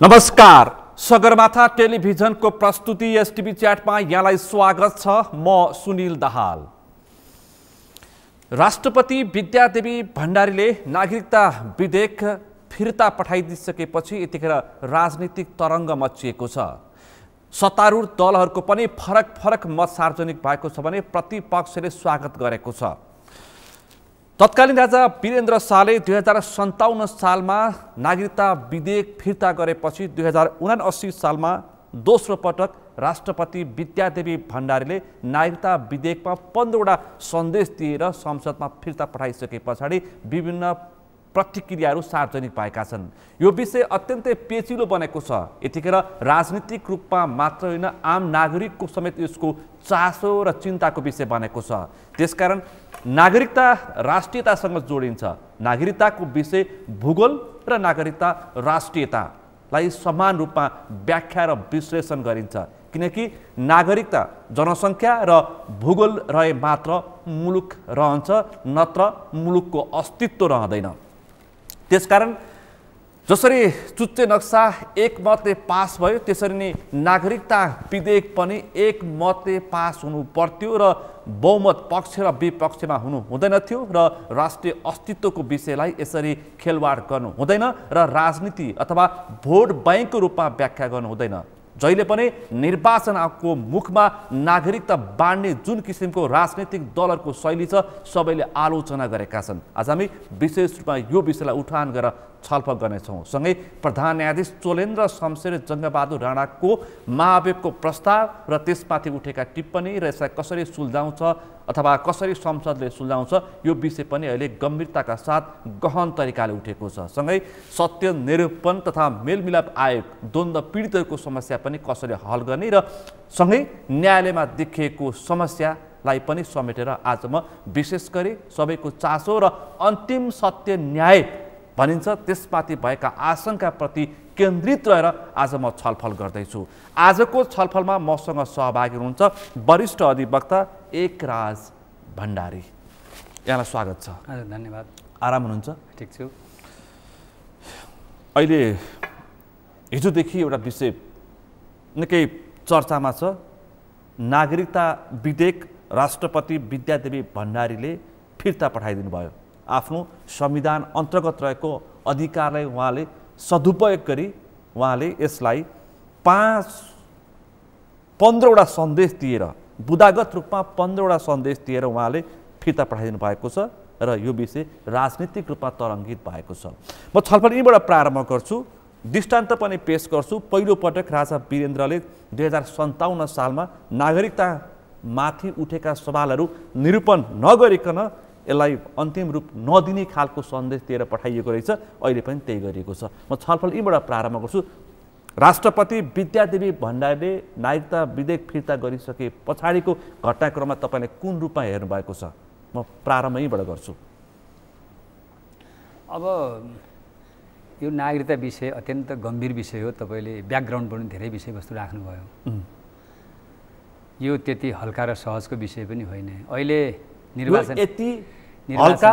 नमस्कार, सगरमाथा टेलिभिजनको प्रस्तुति एसटिभी च्याटमा यहाँलाई स्वागत छ। म सुनिल दाहाल। राष्ट्रपति विद्यादेवी भण्डारीले नागरिकता विधेयक फिर्ता पठाइदिसकेपछि यतिखेर राजनीतिक तरङ्ग मच्चिएको छ। सत्तारूढ दलहरूको पनि फरक मत सार्वजनिक भएको छ भने प्रतिपक्षले स्वागत गरेको छ। तत्कालीन राजा वीरेन्द्र शाहले 2057 सालमा नागरिकता विधेयक फिर्ता गरेपछि 2079 सालमा दोस्रो पटक राष्ट्रपति विद्यादेवी भण्डारीले नागरिकता विधेयकमा 15वटा सन्देश दिएर संसदमा फिर्ता पठाइसके पछाडि विभिन्न प्रतिक्रियाहरू सार्वजनिक भएका छन्। यो विषय अत्यन्तै पेचिलो बनेको छ। यतिखेर राजनीतिक रूपमा मात्र होइन, आम नागरिकको समेत यसको चासो र चिन्ताको विषय बनेको छ। त्यसकारण नागरिकता राष्ट्रियतासँग जोडिन्छ। नागरिकताको विषय भूगोल र नागरिकता राष्ट्रियतालाई समान रूपमा व्याख्या र विश्लेषण गरिन्छ, किनकि नागरिकता जनसङ्ख्या र भूगोल रहे मात्र मुलुक रहन्छ, नत्र मुलुकको अस्तित्व रहँदैन। त्यसकारण जसरी चुच्चे नक्सा एक मतले पास भयो, त्यसरी नै नागरिकता विधेयक पनि एक मतले पास हुनु पर्थ्यो र बहुमत पक्ष र विपक्षमा हुनु हुँदैन थियो र राष्ट्रिय अस्तित्वको विषयलाई यसरी खेलवाड गर्नु हुँदैन र राजनीति अथवा भोट बैंकको रूपमा व्याख्या गर्नु हुँदैन। जहिले पनि निर्वाचनको मुखमा नागरिकता बाँड्ने जुन किसिमको राजनीतिक दलहरूको शैली छ, सबैले आलोचना गरेका छन्। आज हामी विशेष रूपमा यो विषयलाई उठान गरेर छलफल गर्नेछौँ। सँगै प्रधान न्यायाधीश चोलेन्द्र शमशेर जङ्गबहादुर राणाको महाभियोगको प्रस्ताव र त्यसमाथि उठेका टिप्पणी र यसलाई कसरी सुल्झाउँछ अथवा कसरी संसदले सुल्झाउँछ, यो विषय पनि अहिले गम्भीरताका साथ गहन तरिकाले उठेको छ। सँगै सत्य निरूपण तथा मेलमिलाप आयोग द्वन्द्व पीडितहरूको समस्या पनि कसरी हल गर्ने र सँगै न्यायालयमा देखिएको समस्यालाई पनि समेटेर आज म विशेष गरी सबैको चासो र अन्तिम सत्य न्याय भनिन्छ त्यसमाथि भएका आशंकाप्रति केन्द्रित रहेर आज म छलफल गर्दैछु। आजको छलफलमा मसँग सहभागी हुनुहुन्छ वरिष्ठ अधिवक्ता एकराज भण्डारी। यहाँलाई स्वागत छ। धन्यवाद। आराम हुनुहुन्छ? ठिक छु। अहिले हिजोदेखि एउटा विषय निकै चर्चामा छ। नागरिकता विधेयक राष्ट्रपति विद्यादेवी भण्डारीले फिर्ता पठाइदिनु भयो। आफ्नो संविधान अन्तर्गत रहेको अधिकारलाई उहाँले सदुपयोग गरी उहाँले यसलाई 15वटा सन्देश दिएर, बुदागत रूपमा 15वटा सन्देश दिएर उहाँले फिर्ता पठाइदिनु भएको छ र यो विषय राजनीतिक रूपमा तरङ्गित भएको छ। म छलफल यहीँबाट प्रारम्भ गर्छु, दृष्टान्त पनि पेश गर्छु। पहिलो पटक राजा वीरेन्द्रले 2057 सालमा नागरिकतामाथि उठेका सवालहरू निरूपण नगरिकन यसलाई अन्तिम रूप नदिने खालको सन्देश दिएर पठाइएको रहेछ। अहिले पनि त्यही गरिएको छ। म छलफल यहीँबाट प्रारम्भ गर्छु। राष्ट्रपति विद्यादेवी भण्डारीले नागरिकता विधेयक फिर्ता गरिसके पछाडिको घटनाक्रममा तपाईँले कुन रूपमा हेर्नुभएको छ? म प्रारम्भ यहीँबाट गर्छु। अब यो नागरिकता विषय अत्यन्त गम्भीर विषय हो। तपाईँले ब्याकग्राउन्ड पनि धेरै विषयवस्तु राख्नुभयो। यो त्यति हल्का र सहजको विषय पनि होइन। अहिले निर्वाचन यति हल्का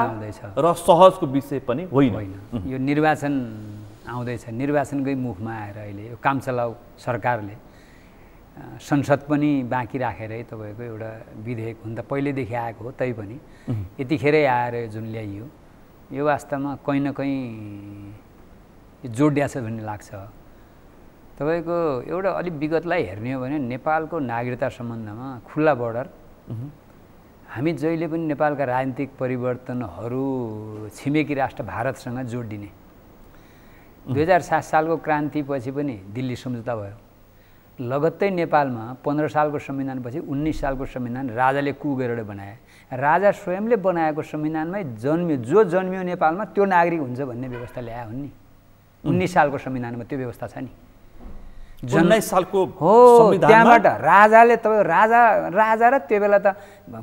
र सहजको विषय पनि होइन। यो निर्वाचन आउँदैछ। निर्वाचनकै मुखमा आएर अहिले यो कामचलाउ सरकारले संसद पनि बाँकी राखेरै तपाईँको एउटा विधेयक हुन त पहिलेदेखि आएको हो, तैपनि यतिखेरै आएर जुन ल्याइयो, यो वास्तवमा कहीँ न कहीँ जोडिया छ भन्ने लाग्छ। तपाईँको एउटा अलिक विगतलाई हेर्ने हो भने नेपालको नागरिकता सम्बन्धमा खुल्ला बोर्डर, हामी जहिले पनि नेपालका राजनीतिक परिवर्तनहरू छिमेकी राष्ट्र भारतसँग जोडिने। 2007 सालको क्रान्तिपछि पनि दिल्ली सम्झौता भयो। लगत्तै नेपालमा 15 सालको संविधानपछि 19 सालको संविधान राजाले कु गरेर बनाए। राजा स्वयंले बनाएको संविधानमै जो जन्मियो नेपालमा त्यो नागरिक हुन्छ भन्ने व्यवस्था ल्याए हुन् नि। 19 सालको संविधानमा त्यो व्यवस्था छ नि। 19 सालको हो, त्यहाँबाट राजाले तपाईँ राजा र त्यो बेला त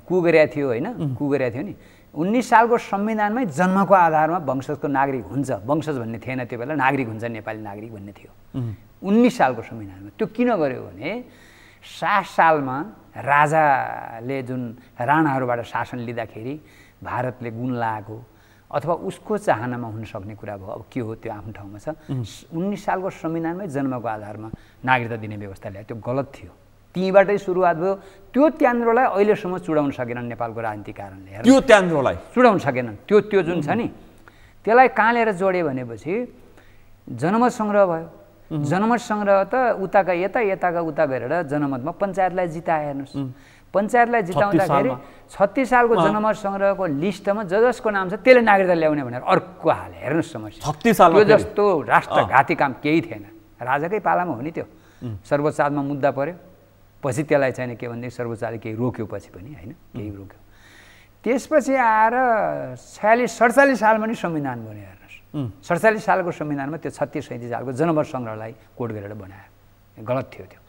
कु गरेको थियो होइन, कु गरेको थियो नि। 19 सालको संविधानमै जन्मको आधारमा वंशजको नागरिक हुन्छ, वंशज भन्ने थिएन त्यो बेला, नागरिक हुन्छ नेपाली नागरिक भन्ने थियो 19 सालको संविधानमा। त्यो किन गर्यो भने 60 सालमा राजाले जुन राणाहरूबाट शासन लिँदाखेरि भारतले गुण लगाएको, अथवा उसको चाहनामा हुन सक्ने कुरा भयो। अब के हो त्यो आफ्नो ठाउँमा छ। 19 सालको संविधानमै जन्मको आधारमा नागरिकता दिने व्यवस्था ल्यायो, त्यो गलत थियो। त्यहीँबाटै सुरुवात भयो। त्यो त्यान्द्रोलाई अहिलेसम्म चुडाउन सकेनन् नेपालको राजनीतिक कारणले। त्यो त्यान्द्रोलाई चुडाउन सकेनन्। त्यो जुन छ नि त्यसलाई कहाँ लिएर जोड्यो भनेपछि जनमत सङ्ग्रह भयो। जनमत सङ्ग्रह त उताका यताका उता गरेर जनमतमा पञ्चायतलाई जिताए। हेर्नुहोस्, पञ्चायतलाई जिताउँदाखेरि 36 सालको जनमत सङ्ग्रहको लिस्टमा जसको नाम छ त्यसले नागरिकता ल्याउने भनेर अर्को हाल। हेर्नुहोस् समस्या, 36 सालमा त्यो जस्तो राष्ट्रघाती काम केही थिएन। राजाकै पालामा हो नि त्यो। सर्वोच्च अदालतमा मुद्दा पर्यो, पछि त्यसलाई चाहिँ के भनेदेखि सर्वोच्चले केही रोक्यो, पछि पनि होइन केही रोक्यो। त्यसपछि आएर 47 सालमा नि संविधान बन्यो। हेर्नुहोस्, 47 सालको संविधानमा त्यो 36-37 सालको जनमत सङ्ग्रहलाई कोड गरेर बनायो, गलत थियो त्यो।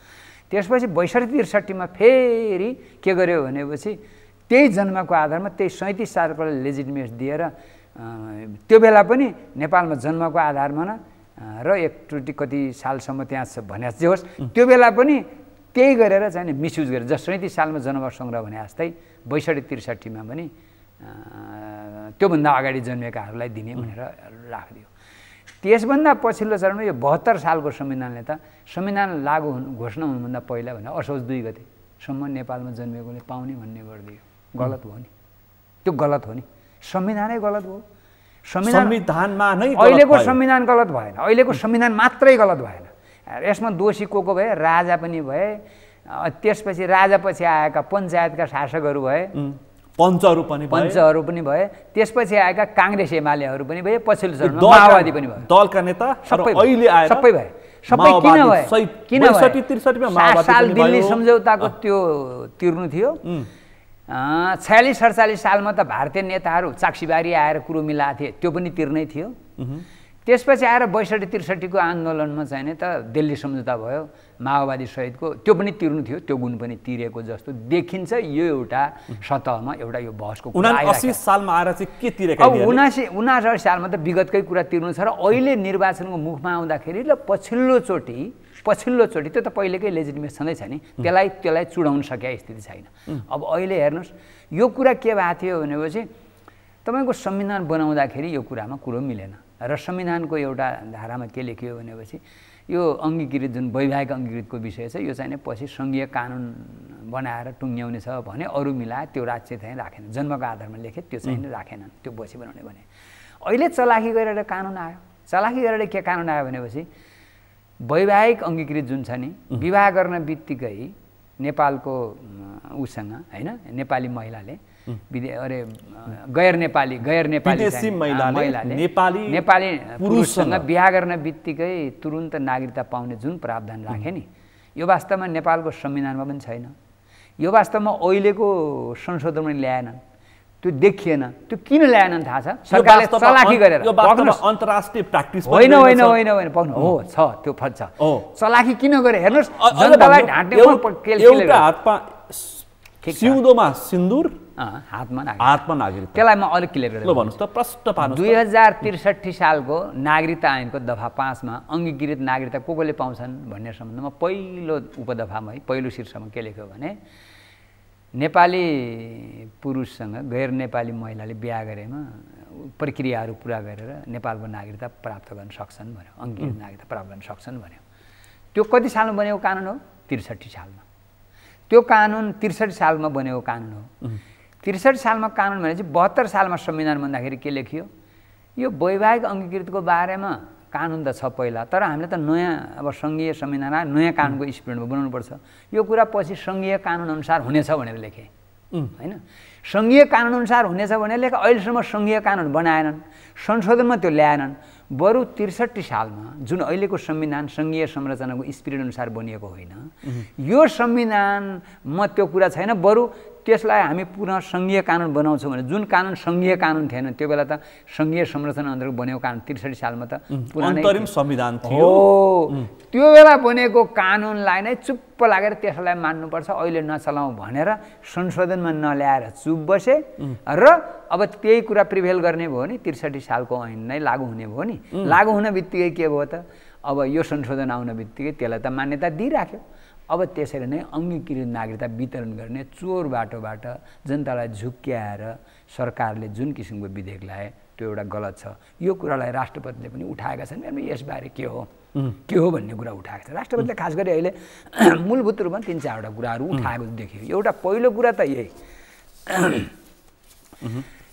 त्यसपछि 62-63मा फेरि के गर्यो भनेपछि त्यही जन्मको आधारमा त्यही 37 सालको लेजिटिमेट दिएर त्यो बेला पनि नेपालमा जन्मको आधारमा र एकचोटि कति सालसम्म त्यहाँ भने जे होस् त्यो बेला पनि त्यही गरेर चाहिँ मिसयुज गरेर 37 सालमा जनमत सङ्ग्रह भने जस्तै 62-63मा पनि त्योभन्दा अगाडि जन्मेकाहरूलाई दिने भनेर राखिदियो। त्यसभन्दा पछिल्लो चरणमा यो 72 सालको संविधानले त संविधान लागू घोषणा हुनुभन्दा पहिला भने असोज 2 गतेसम्म नेपालमा जन्मेकोले पाउने भन्ने गरिदियो। गलत हो नि, त्यो गलत हो नि, संविधानै गलत हो। संविधानमा नै अहिलेको संविधान गलत भएन, अहिलेको संविधान मात्रै गलत भएन। यसमा दोषी को भए? राजा पनि भए, त्यसपछि राजापछि आएका पञ्चायतका शासकहरू भए, पञ्चहरू पनि भए, त्यसपछि आएका काङ्ग्रेस एमालेहरू पनि भए, पछिल्लो चरणमा माओवादी पनि भए, दलका नेता सबै अहिले आएर सबै भए। सबै किन भए? 62-63मा माओवादी साल दिल्ली सम्झौताको त्यो तिर्नु थियो। 46-47 सालमा त भारतीय नेताहरू चाक्सीबारी आएर कुरो मिलाएको थिए, त्यो पनि तिर्नै थियो। त्यसपछि आएर 62-63को आन्दोलनमा चाहिँ नि त दिल्ली सम्झौता भयो, माओवादी सहितको, त्यो पनि तिर्नु थियो, त्यो गुण पनि तिरेको जस्तो देखिन्छ। यो एउटा सतहमा एउटा यो बहसको 79 सालमा आएर चाहिँ के तिरेका? अब 79 सालमा त विगतकै कुरा तिर्नु छ र अहिले निर्वाचनको मुखमा आउँदाखेरि र पछिल्लोचोटि त्यो त पहिलेकै लेजिटिमेट छँदै छ नि, त्यसलाई चुडाउन सकेको स्थिति छैन। अब अहिले हेर्नुहोस् यो कुरा के भएको थियो भनेपछि तपाईँको संविधान बनाउँदाखेरि यो कुरामा कुरो मिलेन र संविधानको एउटा धारामा के लेखियो भनेपछि यो अङ्गीकृत जुन वैवाहिक अङ्गीकृतको विषय छ यो चाहिँ पछि सङ्घीय कानुन बनाएर टुङ्ग्याउने छ भने अरू मिलाए त्यो राज्य चाहिँ राखेन, जन्मको आधारमा लेखे त्यो चाहिँ राखेनन्, त्यो पछि बनाउने भने। अहिले चलाखी गरेर कानुन आयो। चलाखी गरेर के कानुन आयो भनेपछि वैवाहिक अङ्गीकृत जुन छ नि, विवाह गर्न बित्तिकै नेपालको उसँग होइन नेपाली महिलाले गैर नेपाली महिलाले नेपाली पुरुषसँग बिहा गर्न बित्तिकै तुरुन्त नागरिकता पाउने जुन प्रावधान राखे नि, यो वास्तवमा नेपालको संविधानमा पनि छैन। यो वास्तवमा अहिलेको संशोधनमा ल्याएनन्, त्यो देखिएन। त्यो किन ल्याएनन् थाहा छ? सरकारले चलाखी गरेर। यो वास्तवमा अन्तर्राष्ट्रिय प्र्याक्टिस होइन पक्नु हो, छ त्यो फल छ। चलाखी किन गरे? हेर्नुहोस्, जनतालाई ढाँट्ने एउटा हातमा सिउँदोमा सिन्दुर, हातमा नागरिकता। त्यसलाई म अलिक क्लियर गरेर भन्नुहोस् त, प्रश्न पार्नुहोस्। 2063 सालको नागरिकता ऐनको दफा 5 मा अङ्गीकृत नागरिकता कोले पाउँछन् भन्ने सम्बन्धमा पहिलो उपदफामा पहिलो शीर्षकमा के लेख्यो भने नेपाली पुरुषसँग गैर नेपाली महिलाले बिहा गरेमा प्रक्रियाहरू पुरा गरेर नेपालको नागरिकता प्राप्त गर्न सक्छन् भन्यो, अङ्गीकृत नागरिकता प्राप्त गर्न सक्छन् भन्यो। त्यो कति सालमा बनेको कानुन हो? 63 सालमा। त्यो कानुन 63 सालमा बनेको कानुन हो। 63 सालमा कानुन भनेपछि 72 सालमा संविधान भन्दाखेरि के लेखियो? यो वैवाहिक अङ्गीकृतको बारेमा कानुन त छ पहिला, तर हामीले त नयाँ अब सङ्घीय संविधान नयाँ कानुनको स्पिरिटमा बनाउनुपर्छ। यो कुरा पछि सङ्घीय कानुन अनुसार हुनेछ भनेर लेखे होइन। सङ्घीय कानुन अनुसार हुनेछ भनेर लेखे। अहिलेसम्म सङ्घीय कानुन बनाएनन्, संशोधनमा त्यो ल्याएनन्। बरु 63 सालमा जुन अहिलेको संविधान सङ्घीय संरचनाको स्पिरिट अनुसार बनिएको होइन, यो संविधानमा त्यो कुरा छैन। बरु त्यसलाई हामी पुनः सङ्घीय कानुन बनाउँछौँ भने जुन कानुन सङ्घीय कानुन थिएन त्यो बेला त सङ्घीय संरचना अन्तर्गत बनेको कानुन 63 सालमा त अन्तरिम संविधान थियो। त्यो बेला बनेको कानुनलाई नै चुप्प लागेर त्यसलाई मान्नुपर्छ, अहिले नचलाउँ भनेर संशोधनमा नल्याएर चुप बसे र अब त्यही कुरा प्रिभेल गर्ने भयो नि 63 सालको ऐन नै लागू हुने भयो नि। लागू हुन बित्तिकै के भयो त? अब यो संशोधन आउन बित्तिकै त्यसलाई त मान्यता दिइराख्यो। अब त्यसरी नै अङ्गीकृत नागरिकता वितरण गर्ने चोर बाटोबाट जनतालाई झुक्क्याएर सरकारले जुन किसिमको विधेयक ल्याए त्यो एउटा गलत छ। यो कुरालाई राष्ट्रपतिले पनि उठाएका छन्। यसबारे के हो भन्ने कुरा उठाएको छ राष्ट्रपतिले। खास गरी अहिले मूलभूत रूपमा 3-4वटा कुराहरू उठाएको देखियो। एउटा पहिलो कुरा त यही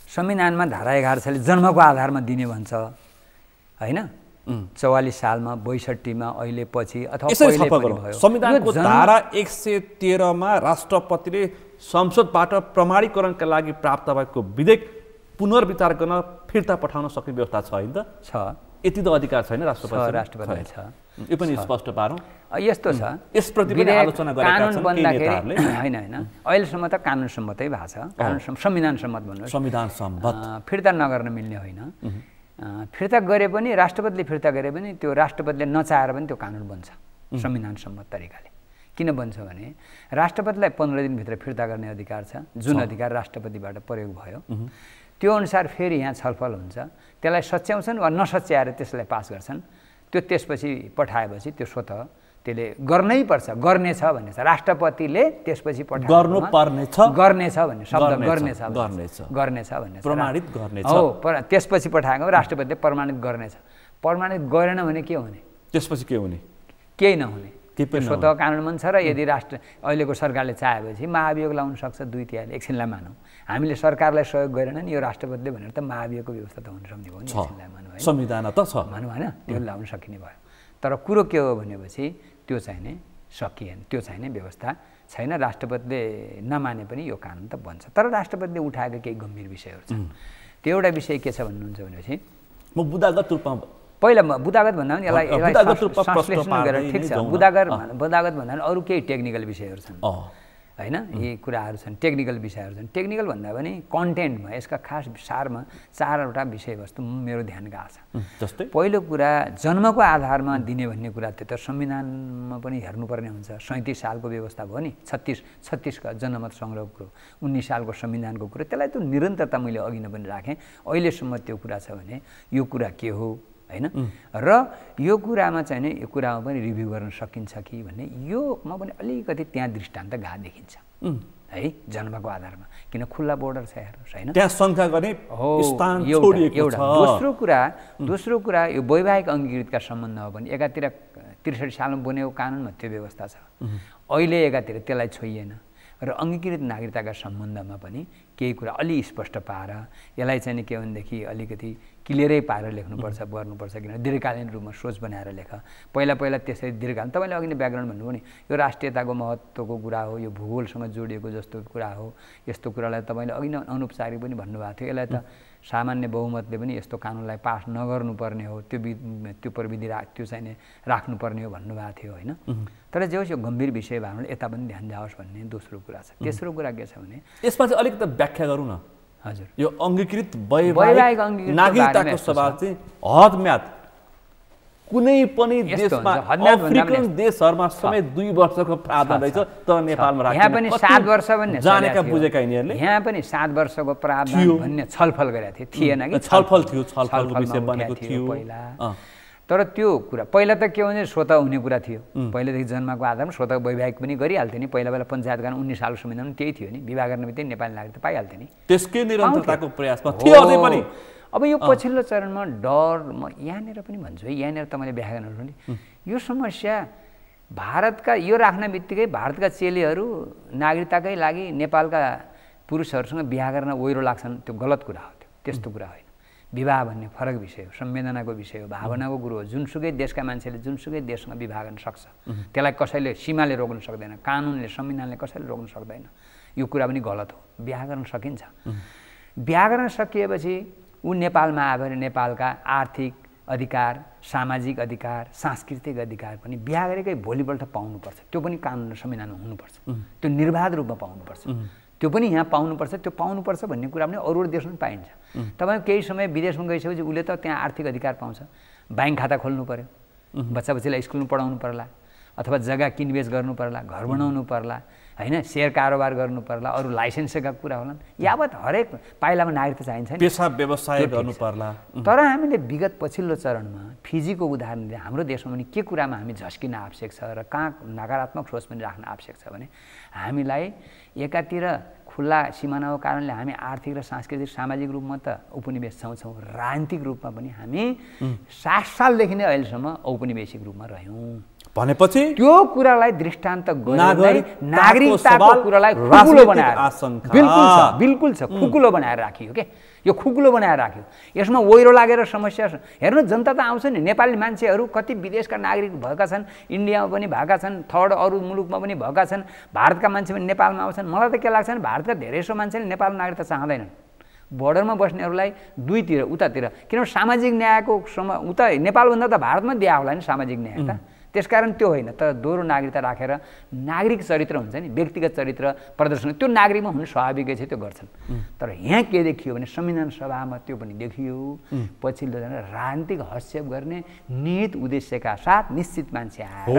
संविधानमा धारा 11 जन्मको आधारमा दिने भन्छ हैन। 44 सालमा 62 मा अहिले पछि अथवा पहिले पनि भयो। संविधानको धारा 113 मा राष्ट्रपतिले संसदबाट प्रमाणीकरणका लागि प्राप्त भएको विधेयक पुनर्विचार गर्न फिर्ता पठाउन सक्ने व्यवस्था छ हैन त? छ। यति त अधिकार छैन राष्ट्रपतिलाई छ। यो पनि स्पष्ट पारौँ। यस्तो छ यसप्रति पनि आलोचना गरेका छन् केही नेताहरूले। हैन अहिलेसम्म त कानुन सम्मतै भएको छ। कानुन संविधान सम्मत भन्नुहोस्। संविधान सम्मत फिर्ता नगर्न मिल्ने होइन। फिर्ता गरे पनि राष्ट्रपतिले फिर्ता गरे पनि त्यो राष्ट्रपतिले नचाहेर पनि त्यो कानुन बन्छ संविधान सम्मत तरिकाले। किन बन्छ भने राष्ट्रपतिलाई 15 दिनभित्र फिर्ता गर्ने अधिकार छ, जुन अधिकार राष्ट्रपतिबाट प्रयोग भयो। त्यो अनुसार फेरि यहाँ छलफल हुन्छ, त्यसलाई सच्याउँछन् वा नसच्याएर त्यसलाई पास गर्छन्। त्यो त्यसपछि पठाएपछि त्यो स्वतः त्यसले गर्नै पर्छ, गर्नेछ भन्ने छ। राष्ट्रपतिले त्यसपछि गर्नुपर्नेछ भन्ने शब्द गर्नेछ भन्ने प्रमाणित गर्नेछ हो। त्यसपछि पठाएको राष्ट्रपतिले प्रमाणित गर्नेछ। प्रमाणित गरेन भने के हुने? त्यसपछि के हुने? केही नहुने। स्वतः कानुन बन्छ। र यदि अहिलेको सरकारले चाहेपछि महाभियोग लाउन सक्छ 2/3। एकछिनलाई मानौँ हामीले सरकारलाई सहयोग गरेन नि यो राष्ट्रपतिले भनेर त महाभियोगको व्यवस्था त हुन सक्ने भयो नि। एकछिनलाई मानौँ है, संविधान त छ मानौँ होइन, त्यो लाउन सकिने भयो। तर कुरो के हो भनेपछि त्यो चाहिने सकिएन, त्यो चाहिने व्यवस्था छैन। राष्ट्रपतिले नमाने पनि यो कानुन त बन्छ। तर राष्ट्रपतिले उठाएका केही गम्भीर विषयहरू छन्। त्यो एउटा विषय के छ भन्नुहुन्छ भनेपछि म बुदागत रूपमा पहिला बुदागत भन्दा पनि यसलाई ट्रान्सलेसन गरेर ठिक छ। बुदागत भन्दा पनि अरू केही टेक्निकल विषयहरू छन् हैन। यी कुराहरू छन्, टेक्निकल विषयहरू छन्। टेक्निकल भन्दा पनि कन्टेन्टमा यसका खास सारमा 4वटा विषयवस्तु मेरो ध्यान गएको छ। जस्तै पहिलो कुरा जन्मको आधारमा दिने भन्ने कुरा त्यो त संविधानमा पनि हेर्नुपर्ने हुन्छ। 37 सालको व्यवस्था भयो नि, 36 का जनमत सङ्ग्रहको कुरो, 19 सालको संविधानको कुरो, त्यसलाई त निरन्तरता मैले अघि नै पनि राखेँ। अहिलेसम्म त्यो कुरा छ भने यो कुरा के हो हैन। र यो कुरामा चाहिँ नि यो कुरामा पनि रिभ्यू गर्न सकिन्छ कि भन्ने यो म पनि अलिकति त्यहाँ दृष्टान्त गा देखिन्छ है जन्मको आधारमा। किन खुल्ला बोर्डर छ हेर्नुहोस् हैन, त्यहाँ शङ्का गर्ने स्थान छोडिएको छ। दोस्रो कुरा यो वैवाहिक अङ्गीकृतका सम्बन्धमा पनि एकातिर 63 सालमा बनेको कानुनमा त्यो व्यवस्था छ, अहिले एकातिर त्यसलाई छोइएन। र अङ्गीकृत नागरिकताका सम्बन्धमा पनि केही कुरा अलि स्पष्ट पाएर यसलाई चाहिँ के भनेदेखि अलिकति क्लियरै पारेर लेख्नुपर्छ, गर्नुपर्छ। किन दीर्घकालीन रूपमा सोच बनाएर लेख। पहिला त्यसरी दीर्घकालीन तपाईँले अघि नै ब्याकग्राउन्ड भन्नुभयो नि, यो राष्ट्रियताको महत्त्वको कुरा हो, यो भूगोलसँग जोडिएको जस्तो कुरा हो। यस्तो कुरालाई तपाईँले अघि नै अनौपचारिक पनि भन्नुभएको थियो। यसलाई त सामान्य बहुमतले पनि यस्तो कानुनलाई पास नगर्नुपर्ने हो, त्यो प्रविधि त्यो चाहिँ राख्नुपर्ने हो भन्नुभएको थियो होइन। तर जे होस् यो गम्भीर विषय भएर यता पनि ध्यान जाओस् भन्ने दोस्रो कुरा छ। तेस्रो कुरा के छ भने यसमा चाहिँ अलिकति व्याख्या गरौँ न। हजुर, यो अङ्गीकृत वैवाहिक नागरिकताको सवाल चाहिँ हदम्याद कुनै पनि देशमा अफ्रिकन देशहरूमा समेत 2 वर्षको प्रावधान रहेछ, तर नेपालमा राखिएन। यहाँ पनि 7 वर्ष भन्ने जानेका बुझेका यिनीहरूले यहाँ पनि 7 वर्षको प्रावधान भन्ने छलफल गरेका थिए, थिएन कि छलफल थियो, छलफलको विषय बनेको थियो पहिला। तर त्यो कुरा पहिला त के भने स्वतः हुने कुरा थियो। पहिलेदेखि जन्मको आधारमा स्वतः वैवाहिक पनि गरिहाल्थ्यो नि। पहिला पहिला पञ्चायत गाउँ 19 सालको संविधानमा त्यही थियो नि, विवाह गर्ने बित्तिकै नेपाली नागरिकता पाइहाल्थ्यो नि। त्यसकै निरन्तरताको प्रयासमा थियो अझै पनि। अब यो पछिल्लो चरणमा डर म यहाँनिर पनि भन्छु है, यहाँनिर तपाईँले व्याख्या गर्नु नि, यो समस्या भारतका यो राख्ने बित्तिकै भारतका चेलीहरू नागरिकताकै लागि नेपालका पुरुषहरूसँग बिहा गर्न ओहिरो लाग्छन्, त्यो गलत कुरा हो। त्यस्तो कुरा होइन। विवाह भन्ने फरक विषय हो, संवेदनाको विषय हो, भावनाको कुरो हो। जुनसुकै देशका मान्छेले जुनसुकै देशसँग विवाह गर्न सक्छ, त्यसलाई कसैले सीमाले रोक्न सक्दैन, कानुनले संविधानले कसैले रोक्न सक्दैन। यो कुरा पनि गलत हो। बिहा गर्न सकिन्छ। बिहा गर्न सकिएपछि ऊ नेपालमा आयो भने नेपालका आर्थिक अधिकार, सामाजिक अधिकार, सांस्कृतिक अधिकार पनि बिहा गरेकै भोलिपल्ट पाउनुपर्छ। त्यो पनि कानुन र संविधानमा हुनुपर्छ। त्यो निर्बाध रूपमा पाउनुपर्छ। त्यो पनि यहाँ पाउनुपर्छ। त्यो पाउनुपर्छ भन्ने कुरा पनि अरू देशमा पनि पाइन्छ। तपाईँ केही समय विदेशमा गइसकेपछि उसले त त्यहाँ आर्थिक अधिकार पाउँछ। ब्याङ्क खाता खोल्नु पर्यो, बच्चाबच्चीलाई स्कुलमा पढाउनु पर्ला, अथवा जग्गा किनबेच गर्नु पर्ला, घर बनाउनु पर्ला हैन, शेयर कारोबार गर्नु पर्ला, अरू लाइसेन्सका कुरा होलान्। यावत हरेक पाइलामा नागरिकता चाहिन्छ नि, पेसा व्यवसाय गर्नु पर्ला। तर हामीले विगत पछिल्लो चरणमा फिजीको उदाहरण दिँदा हाम्रो देशमा पनि के कुरामा हामी झस्किन आवश्यक छ र कहाँ नकारात्मक सोच पनि राख्न आवश्यक छ भने हामीलाई एकातिर खुला सिमानाको कारणले हामी आर्थिक र सांस्कृतिक सामाजिक रूपमा त औपनिवेश छौँ, राजनीतिक रूपमा पनि हामी 60 सालदेखि नै अहिलेसम्म औपनिवेशिक रूपमा रह्यौँ भनेपछि त्यो कुरालाई दृष्टान्त गरेर नागरिकताको कुरालाई खुकुलो बनाएर बिल्कुल छ खुकुलो बनाएर राखियो के यो खुकुलो बनाएर राख्यो। यसमा ओहिरो लागेर समस्या हेर्नु जनता त आउँछ नि, नेपाली मान्छेहरू कति विदेशका नागरिक भएका छन्, इन्डियामा पनि भएका छन्, थर्ड अरू मुलुकमा पनि भएका छन्, भारतका मान्छे पनि नेपालमा आउँछन्। मलाई त के लाग्छ भने भारतका धेरैसो मान्छेले नेपाल नागरिकता चाहँदैनन्, बोर्डरमा बस्नेहरूलाई दुईतिर उतातिर, किनभने सामाजिक न्यायको उता नेपालभन्दा त भारतमा दिया होला नि सामाजिक न्याय त, त्यसकारण त्यो होइन। तर दोहोरो नागरिकता राखेर नागरिक चरित्र हुन्छ नि, व्यक्तिगत चरित्र प्रदर्शन त्यो नागरिकमा हुनु स्वाभाविकै छ, त्यो गर्छन्। तर यहाँ के देखियो भने संविधान सभामा त्यो पनि देखियो, पछिल्लो जना राजनीतिक हस्तक्षेप गर्ने निहित उद्देश्यका साथ निश्चित मान्छे आएर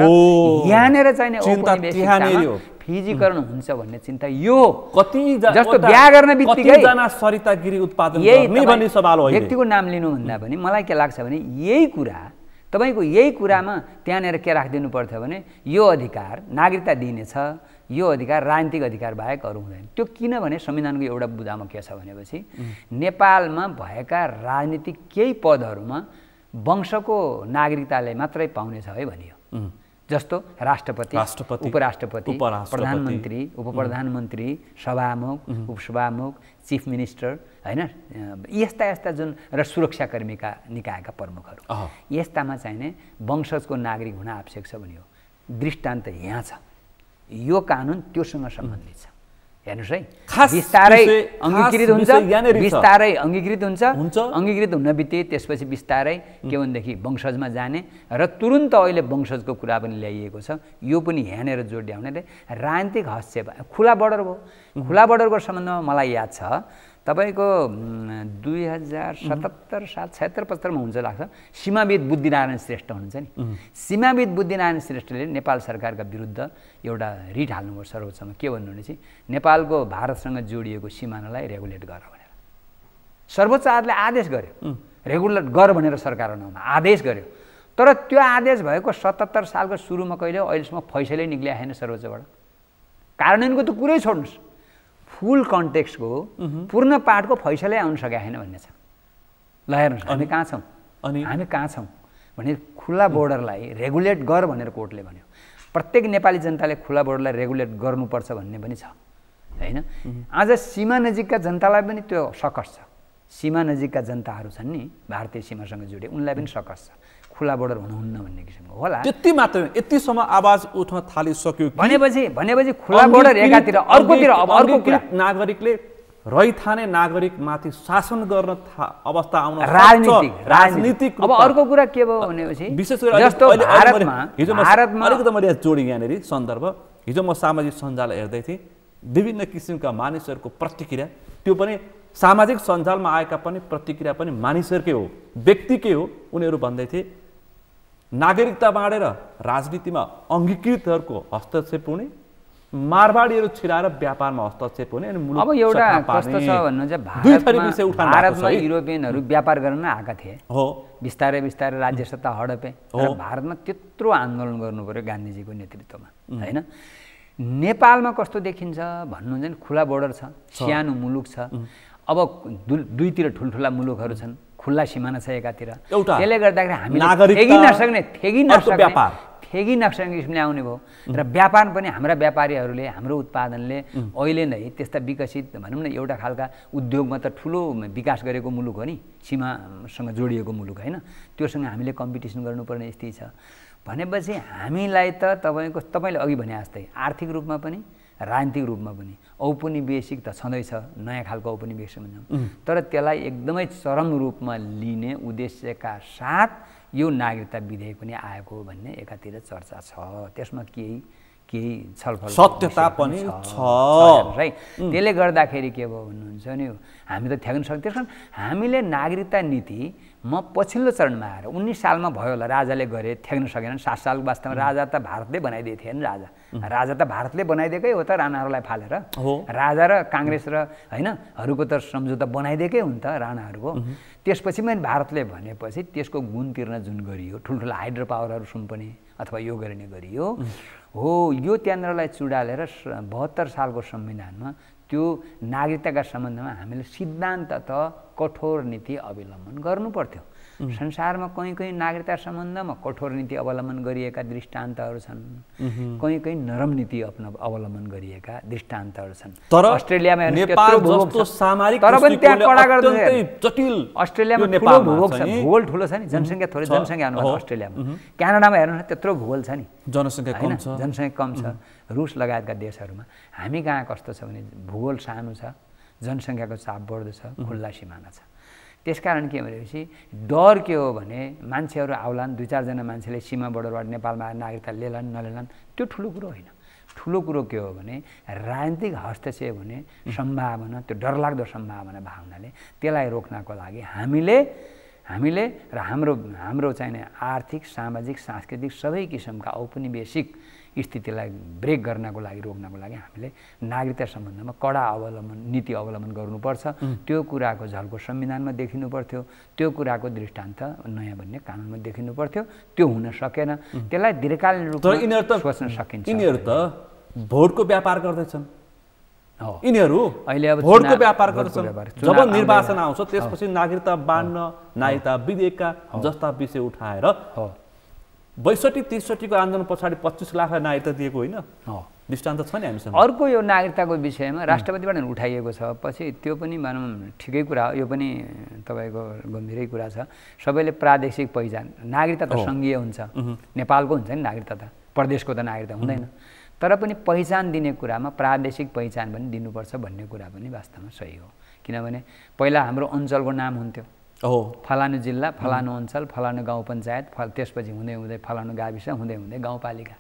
यहाँनिर चाहिने औपनिवेशिकतामा फिजीकरण हुन्छ भन्ने चिन्ता यो कति जस्तो बिहा गर्न बित्तिकै सरितागिरी उत्पादन गर्ने भन्ने सवाल हो। व्यक्तिको नाम लिनुभन्दा पनि मलाई के लाग्छ भने यही कुरा तपाईको यही कुरामा त्यहाँनिर के राखिदिनु पर्थ्यो भने यो अधिकार नागरिकता दिनेछ, यो अधिकार राजनीतिक अधिकार बाहेक अरू हुँदैन। त्यो किनभने संविधानको एउटा बुँदामा के छ भनेपछि नेपालमा भएका राजनीतिक केही पदहरूमा वंशको नागरिकताले मात्रै पाउने छ है भनियो, जस्तो राष्ट्रपति, उपराष्ट्रपति, प्रधानमन्त्री, उपप्रधानमन्त्री, सभामुख, उपसभामुख, चिफ मिनिस्टर हैन, यस्ता यस्ता जुन र सुरक्षाकर्मीका निकायका प्रमुखहरू यस्तामा चाहिने वंशजको नागरिक हुन आवश्यक छ भनियो। दृष्टान्त यहाँ छ, यो कानुन त्योसँग सम्बन्धित छ। हेर्नुहोस् है, बिस्तारै अङ्गीकृत हुन्छ, बिस्तारै अङ्गीकृत हुन्छ, अङ्गीकृत हुन बित्तिकै त्यसपछि बिस्तारै के भनेदेखि वंशजमा जाने र तुरुन्त अहिले वंशजको कुरा पनि ल्याइएको छ। यो पनि यहाँनिर जोड ल्याउने राजनीतिक हस्तक्षेप खुला बोर्डर भयो। खुला बोर्डरको सम्बन्धमा मलाई याद छ तपाईको 2077 साल 76-75 मा हुन्छ लाग्छ, सीमाविद बुद्धिनारायण श्रेष्ठ हुनुहुन्छ नि, सीमाविद बुद्धिनारायण श्रेष्ठले नेपाल सरकारका विरुद्ध एउटा रिट हाल्नुभयो सर्वोच्चमा। के भन्नुहुनेछ, नेपालको भारतसँग जोडिएको सिमानालाई रेगुलेट गर भनेर सर्वोच्च अदालतले आदेश गर्यो, रेगुलेट गर भनेर सरकारको नाममा आदेश गर्यो। तर त्यो आदेश भएको 77 सालको सुरुमा कहिले अहिलेसम्म फैसलै निक्लिया छैन सर्वोच्चबाट। कार्यान्वयनको त कुरै छोड्नुहोस्, फुल कन्टेक्स्टको पूर्ण पाठको फैसलै आउन सकेको छैन भन्ने छ। ल हेर्नुहोस् हामी कहाँ छौँ, हामी कहाँ छौँ भने खुला बोर्डरलाई रेगुलेट गर भनेर कोर्टले भन्यो। प्रत्येक नेपाली जनताले खुला बोर्डरलाई रेगुलेट गर्नुपर्छ भन्ने पनि छ हैन। आज सीमा नजिकका जनतालाई पनि त्यो सकस छ, सीमा नजिकका जनताहरू छन् नि भारतीय सीमासँग जोडे, उनलाई पनि सकस छ खुला बोर्डर हुनुहुन्न भन्ने किसिमको होला। त्यति मात्र यतिसम्म आवाज उठ्न थालिसक्यो भनेपछि खुला बोर्डर एकातिर अर्कोतिर अब अर्को कुरा नागरिकले रहिथाने नागरिकमाथि शासन गर्न अवस्था आउन राजनीतिक अब अर्को कुरा के भयो भनेपछि विशेष गरी जस्तो भारतमा अलिकति मैले जोडी यहाँनिर सन्दर्भ, हिजो म सामाजिक सञ्जाल हेर्दै थिएँ, विभिन्न किसिमका मानिसहरूको प्रतिक्रिया, त्यो पनि सामाजिक सञ्जालमा आएका पनि प्रतिक्रिया पनि मानिसहरूकै हो, व्यक्तिकै हो। उनीहरू भन्दै थिए नागरिकता बाँडेर राजनीतिमा अङ्गीकृतहरूको हस्तक्षेप हुने, मारवाडीहरू छिराएर व्यापारमा हस्तक्षेप हुने, अनि अब एउटा कस्तो छ भन्नुहुन्छ भारतमा युरोपियनहरू व्यापार गर्न आएका थिए हो, बिस्तारै बिस्तारै राज्य सत्ता हडपे र भारतमा त्यत्रो आन्दोलन गर्नु पर्यो गान्धीजीको नेतृत्वमा हैन। नेपालमा कस्तो देखिन्छ भन्नुहुन्छ नि, खुला बोर्डर छ, सानो मुलुक छ, अब दुईतिर ठुल्ठुला मुलुकहरू छन्, खुल्ला सिमाना छ एकातिर, त्यसले गर्दाखेरि हामीले ठेगी नसक्ने किसिमले आउने भयो। र व्यापार पनि हाम्रा व्यापारीहरूले हाम्रो उत्पादनले अहिले नै त्यस्ता विकसित भनौँ न एउटा खालका उद्योगमा त ठुलो विकास गरेको मुलुक हो नि, सीमासँग जोडिएको मुलुक होइन, त्योसँग हामीले कम्पिटिसन गर्नुपर्ने स्थिति छ भनेपछि हामीलाई त तपाईँले अघि भने जस्तै आर्थिक रूपमा पनि राजनीतिक रूपमा पनि औपनिवेशिक त छँदैछ, नयाँ खालको औपनिवेशिक भन्छौँ, तर त्यसलाई एकदमै चरम रूपमा लिने उद्देश्यका साथ यो नागरिकता विधेयक पनि आएको भन्ने एकातिर चर्चा छ, त्यसमा केही छलफल सत्यता पनि छ है। त्यसले गर्दाखेरि के भयो भन्नुहुन्छ भने हामी त थ्याक्न सक्छ। त्यस कारण हामीले नागरिकता नीति म पछिल्लो चरणमा आएर 19 सालमा भयो होला राजाले गरे, थ्याक्न सकेन। 7 सालको वास्तवमा राजा त भारतले बनाइदिएको थिएन, राजा त भारतले बनाइदिएकै हो त, राणाहरूलाई फालेर राजा र काङ्ग्रेस र हैनहरूको त सम्झौता बनाइदिएकै हुन्छ राणाहरूको। त्यसपछि पनि भारतले भनेपछि त्यसको गुण तिर्न जुन गरियो, ठुल्ठुला हाइड्रो पावरहरू सुम्पने अथवा यो गर्ने गरियो हो, यो त्यहाँनिरलाई चुडालेर 72 सालको संविधानमा त्यो नागरिकताका सम्बन्धमा हामीले सिद्धान्त त कठोर नीति अवलम्बन गर्नु पर्थ्यो। संसारमा कहीँ नागरिकता सम्बन्धमा कठोर नीति अवलम्बन गरिएका दृष्टान्तहरू छन्, कहीँ नरम नीति अवलम्बन गरिएका दृष्टान्तहरू छन्। तर अस्ट्रेलियामा नेपाल जस्तो सामरिक तर पनि त्यहाँ कडा गर्दै जटिल अस्ट्रेलियामा ठुलो भूगोल छ, भूगोल ठुलो छ नि, जनसङ्ख्या थोरै जनसङ्ख्या अनुपात अस्ट्रेलियामा। क्यानाडामा हेर्नुहोस् त्यत्रो भूगोल छ नि, जनसङ्ख्या कम छ, जनसङ्ख्या कम छ। रुस लगायतका देशहरूमा हामी कहाँ कस्तो छ भने भूगोल सानो छ, जनसङ्ख्याको चाप बढ्दो छ, खुल्ला सिमाना छ। त्यसकारण के भनेपछि डर के हो भने मान्छेहरू आउलान्, 2-4 जना मान्छेले सीमा बोर्डरबाट नेपालमा नागरिकता लेलान् नलेलान्, त्यो ठुलो कुरो होइन। ठुलो कुरो के हो भने राजनीतिक हस्तक्षेप हुने सम्भावना, त्यो डरलाग्दो सम्भावना भावनाले त्यसलाई रोक्नको लागि हामीले र हाम्रो चाहिने आर्थिक, सामाजिक, सांस्कृतिक सबै किसिमका औपनिवेशिक स्थितिलाई ब्रेक गर्नको लागि, रोक्नको लागि हामीले नागरिकता सम्बन्धमा कडा नीति अवलम्बन गर्नुपर्छ। त्यो कुराको झल्को संविधानमा देखिनु पर्थ्यो, त्यो कुराको दृष्टान्त नयाँ बन्ने कानुनमा देखिनु पर्थ्यो। त्यो हुन सकेन। त्यसलाई दीर्घकालीन रूपमा सोच्न सकिन्छ। यिनीहरू त भोटको व्यापार गर्दैछन्। यिनीहरू अहिले अब भोटको व्यापार गर्छन्। जब निर्वाचन आउँछ त्यसपछि नागरिकता बाँड्न, नागरिकता विधेयकका जस्ता विषय उठाएर 62-63 को आन्दोलन पछाडि 25 लाख नागरिकता दिएको होइन, दृष्टान्त छ नि हामीसँग। अर्को यो नागरिकताको विषयमा राष्ट्रपतिबाट उठाइएको छ, पछि त्यो पनि भनौँ ठिकै कुरा हो, यो पनि तपाईँको गम्भीरै कुरा छ। सबैले प्रादेशिक पहिचान, नागरिकता त सङ्घीय हुन्छ, नेपालको हुन्छ नि नागरिकता त, प्रदेशको त नागरिकता हुँदैन। तर पनि पहिचान दिने कुरामा प्रादेशिक पहिचान पनि दिनुपर्छ भन्ने कुरा पनि वास्तवमा सही हो। किनभने पहिला हाम्रो अञ्चलको नाम हुन्थ्यो, फलानु जिल्ला, फलानु अञ्चल, फलानु गाउँ पञ्चायत, त्यसपछि हुँदै हुँदै फलानु गाविस, हुँदै हुँदै गाउँपालिका।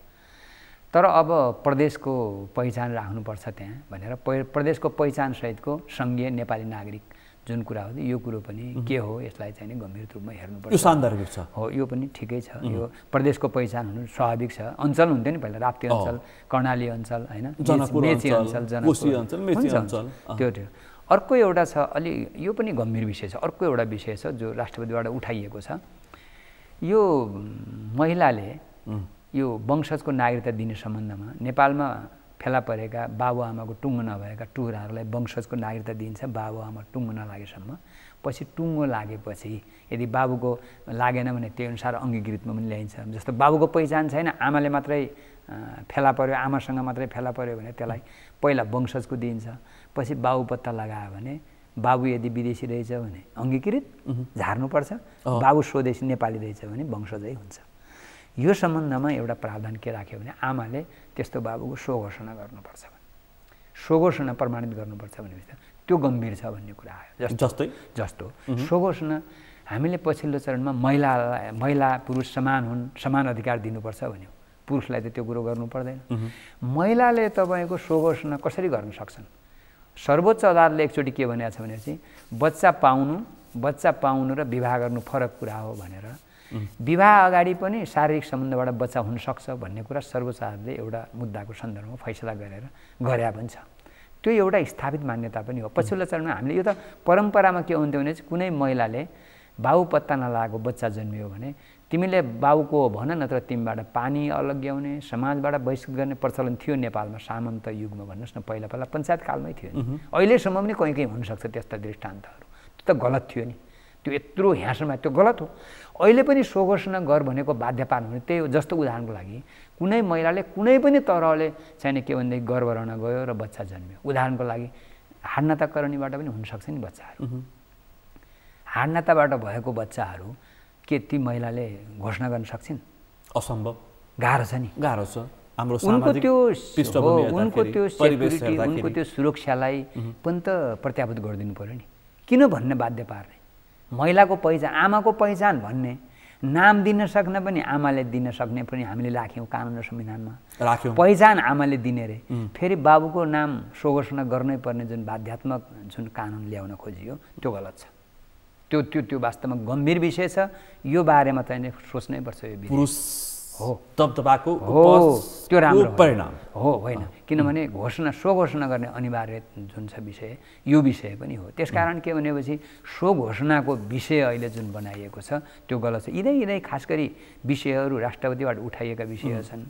तर अब प्रदेशको पहिचान राख्नुपर्छ त्यहाँ भनेर प्रदेशको पहिचानसहितको सङ्घीय नेपाली नागरिक जुन कुरा हो, यो कुरो पनि के हो, यसलाई चाहिँ गम्भीर रूपमा हेर्नुपर्छ। यो सान्दर्भिक छ हो, यो पनि ठिकै छ। यो प्रदेशको पहिचान हुनु स्वाभाविक छ। अञ्चल हुन्थ्यो नि पहिला, राप्ती अञ्चल, कर्णाली अञ्चल, होइन, मेची अञ्चल, त्यो अर्को एउटा छ, अलि यो पनि गम्भीर विषय छ। अर्को एउटा विषय छ जो राष्ट्रपतिबाट उठाइएको छ, यो महिलाले यो वंशजको नागरिकता दिने सम्बन्धमा नेपालमा फेला परेका बाबुआमाको टुङ्गो नभएका टुक्राहरूलाई वंशजको नागरिकता दिइन्छ, बाबुआमा टुङ्गो नलागेसम्म। पछि टुङ्गो लागेपछि यदि बाबुको लागेन भने त्यही अनुसार अङ्गीकृतमा पनि ल्याइन्छ। जस्तो बाबुको पहिचान छैन, आमाले मात्रै फेला पर्यो, आमासँग मात्रै फेला पर्यो भने त्यसलाई पहिला वंशजको दिइन्छ। पछि बाबु पत्ता लगायो भने, बाबु यदि विदेशी रहेछ भने अङ्गीकृत झार्नुपर्छ, बाबु स्वदेशी नेपाली रहेछ भने वंशजै हुन्छ। यो सम्बन्धमा एउटा प्रावधान के राख्यो भने आमाले त्यस्तो बाबुको स्वघोषणा गर्नुपर्छ, स्वघोषणा प्रमाणित गर्नुपर्छ भनेपछि त्यो गम्भीर छ भन्ने कुरा आयो। जस्तो स्वघोषणा हामीले पछिल्लो चरणमा महिला पुरुष समान हुन्, समान अधिकार दिनुपर्छ भन्यो। पुरुषलाई त त्यो कुरो गर्नु पर्दैन। महिलाले तपाईँको स्वघोषणा कसरी गर्न सक्छन्? सर्वोच्च अदालतले एकचोटि के भनेको छ भनेपछि बच्चा पाउनु र विवाह गर्नु फरक कुरा हो भनेर, विवाह अगाडि पनि शारीरिक सम्बन्धबाट बच्चा हुन सक्छ भन्ने कुरा सर्वोच्च अदालतले एउटा मुद्दाको सन्दर्भमा फैसला गरे पनि छ। त्यो एउटा स्थापित मान्यता पनि हो। पछिल्लो चरणमा हामीले यो त परम्परामा के हुन्थ्यो भने कुनै महिलाले बाबु पत्ता नलागेको बच्चा जन्मियो भने तिमीले बाबुको भन, नत्र तिमीबाट पानी अलग्याउने, समाजबाट बहिष्कृत गर्ने प्रचलन थियो नेपालमा सामन्त युगमा। भन्नुहोस् न, पहिला पञ्चायत कालमै थियो नि। अहिलेसम्म पनि कहीँ हुनसक्छ त्यस्ता दृष्टान्तहरू। त्यो त गलत थियो नि, त्यो यत्रो यहाँसम्म त्यो गलत हो। अहिले पनि स्वघोषणा गर भनेको बाध्य पार्नु भने त्यही हो। जस्तो उदाहरणको लागि कुनै महिलाले कुनै पनि तरहले चाहिने के भनेदेखि गर्भरण गयो र बच्चा जन्मियो, उदाहरणको लागि हाडनाताकरणीबाट पनि हुनसक्छ नि बच्चाहरू। हाडनाताबाट भएको बच्चाहरू के ती महिलाले घोषणा गर्न सक्छिन्? असम्भव, गाह्रो छ नि, गाह्रो छ। हाम्रो उनको त्यो सेक्युरिटी, उनको त्यो सुरक्षालाई पनि त प्रत्याभूत गरिदिनु पर्यो नि। किन भन्ने बाध्य पार्ने? महिलाको पहिचान, आमाको पहिचान भन्ने नाम दिन सक्न पनि आमाले दिन सक्ने पनि हामीले राख्यौँ कानुन र संविधानमा राख्यौँ। पहिचान आमाले दिने रे, फेरि बाबुको नाम स्वघोषणा गर्नै पर्ने जुन बाध्यात्मक जुन कानुन ल्याउन खोजियो त्यो गलत छ। त्यो वास्तवमा गम्भीर विषय छ। यो बारेमा चाहिँ सोच्नै पर्छ। यो पुरुष दबदबाको त्यो राम्रो परिणाम हो होइन, किनभने स्वघोषणा गर्ने अनिवार्य जुन छ विषय, यो विषय पनि हो। त्यसकारण के भनेपछि स्वघोषणाको विषय अहिले जुन बनाइएको छ त्यो गलत छ। यिनै खास गरी विषयहरू राष्ट्रपतिबाट उठाइएका विषयहरू छन्।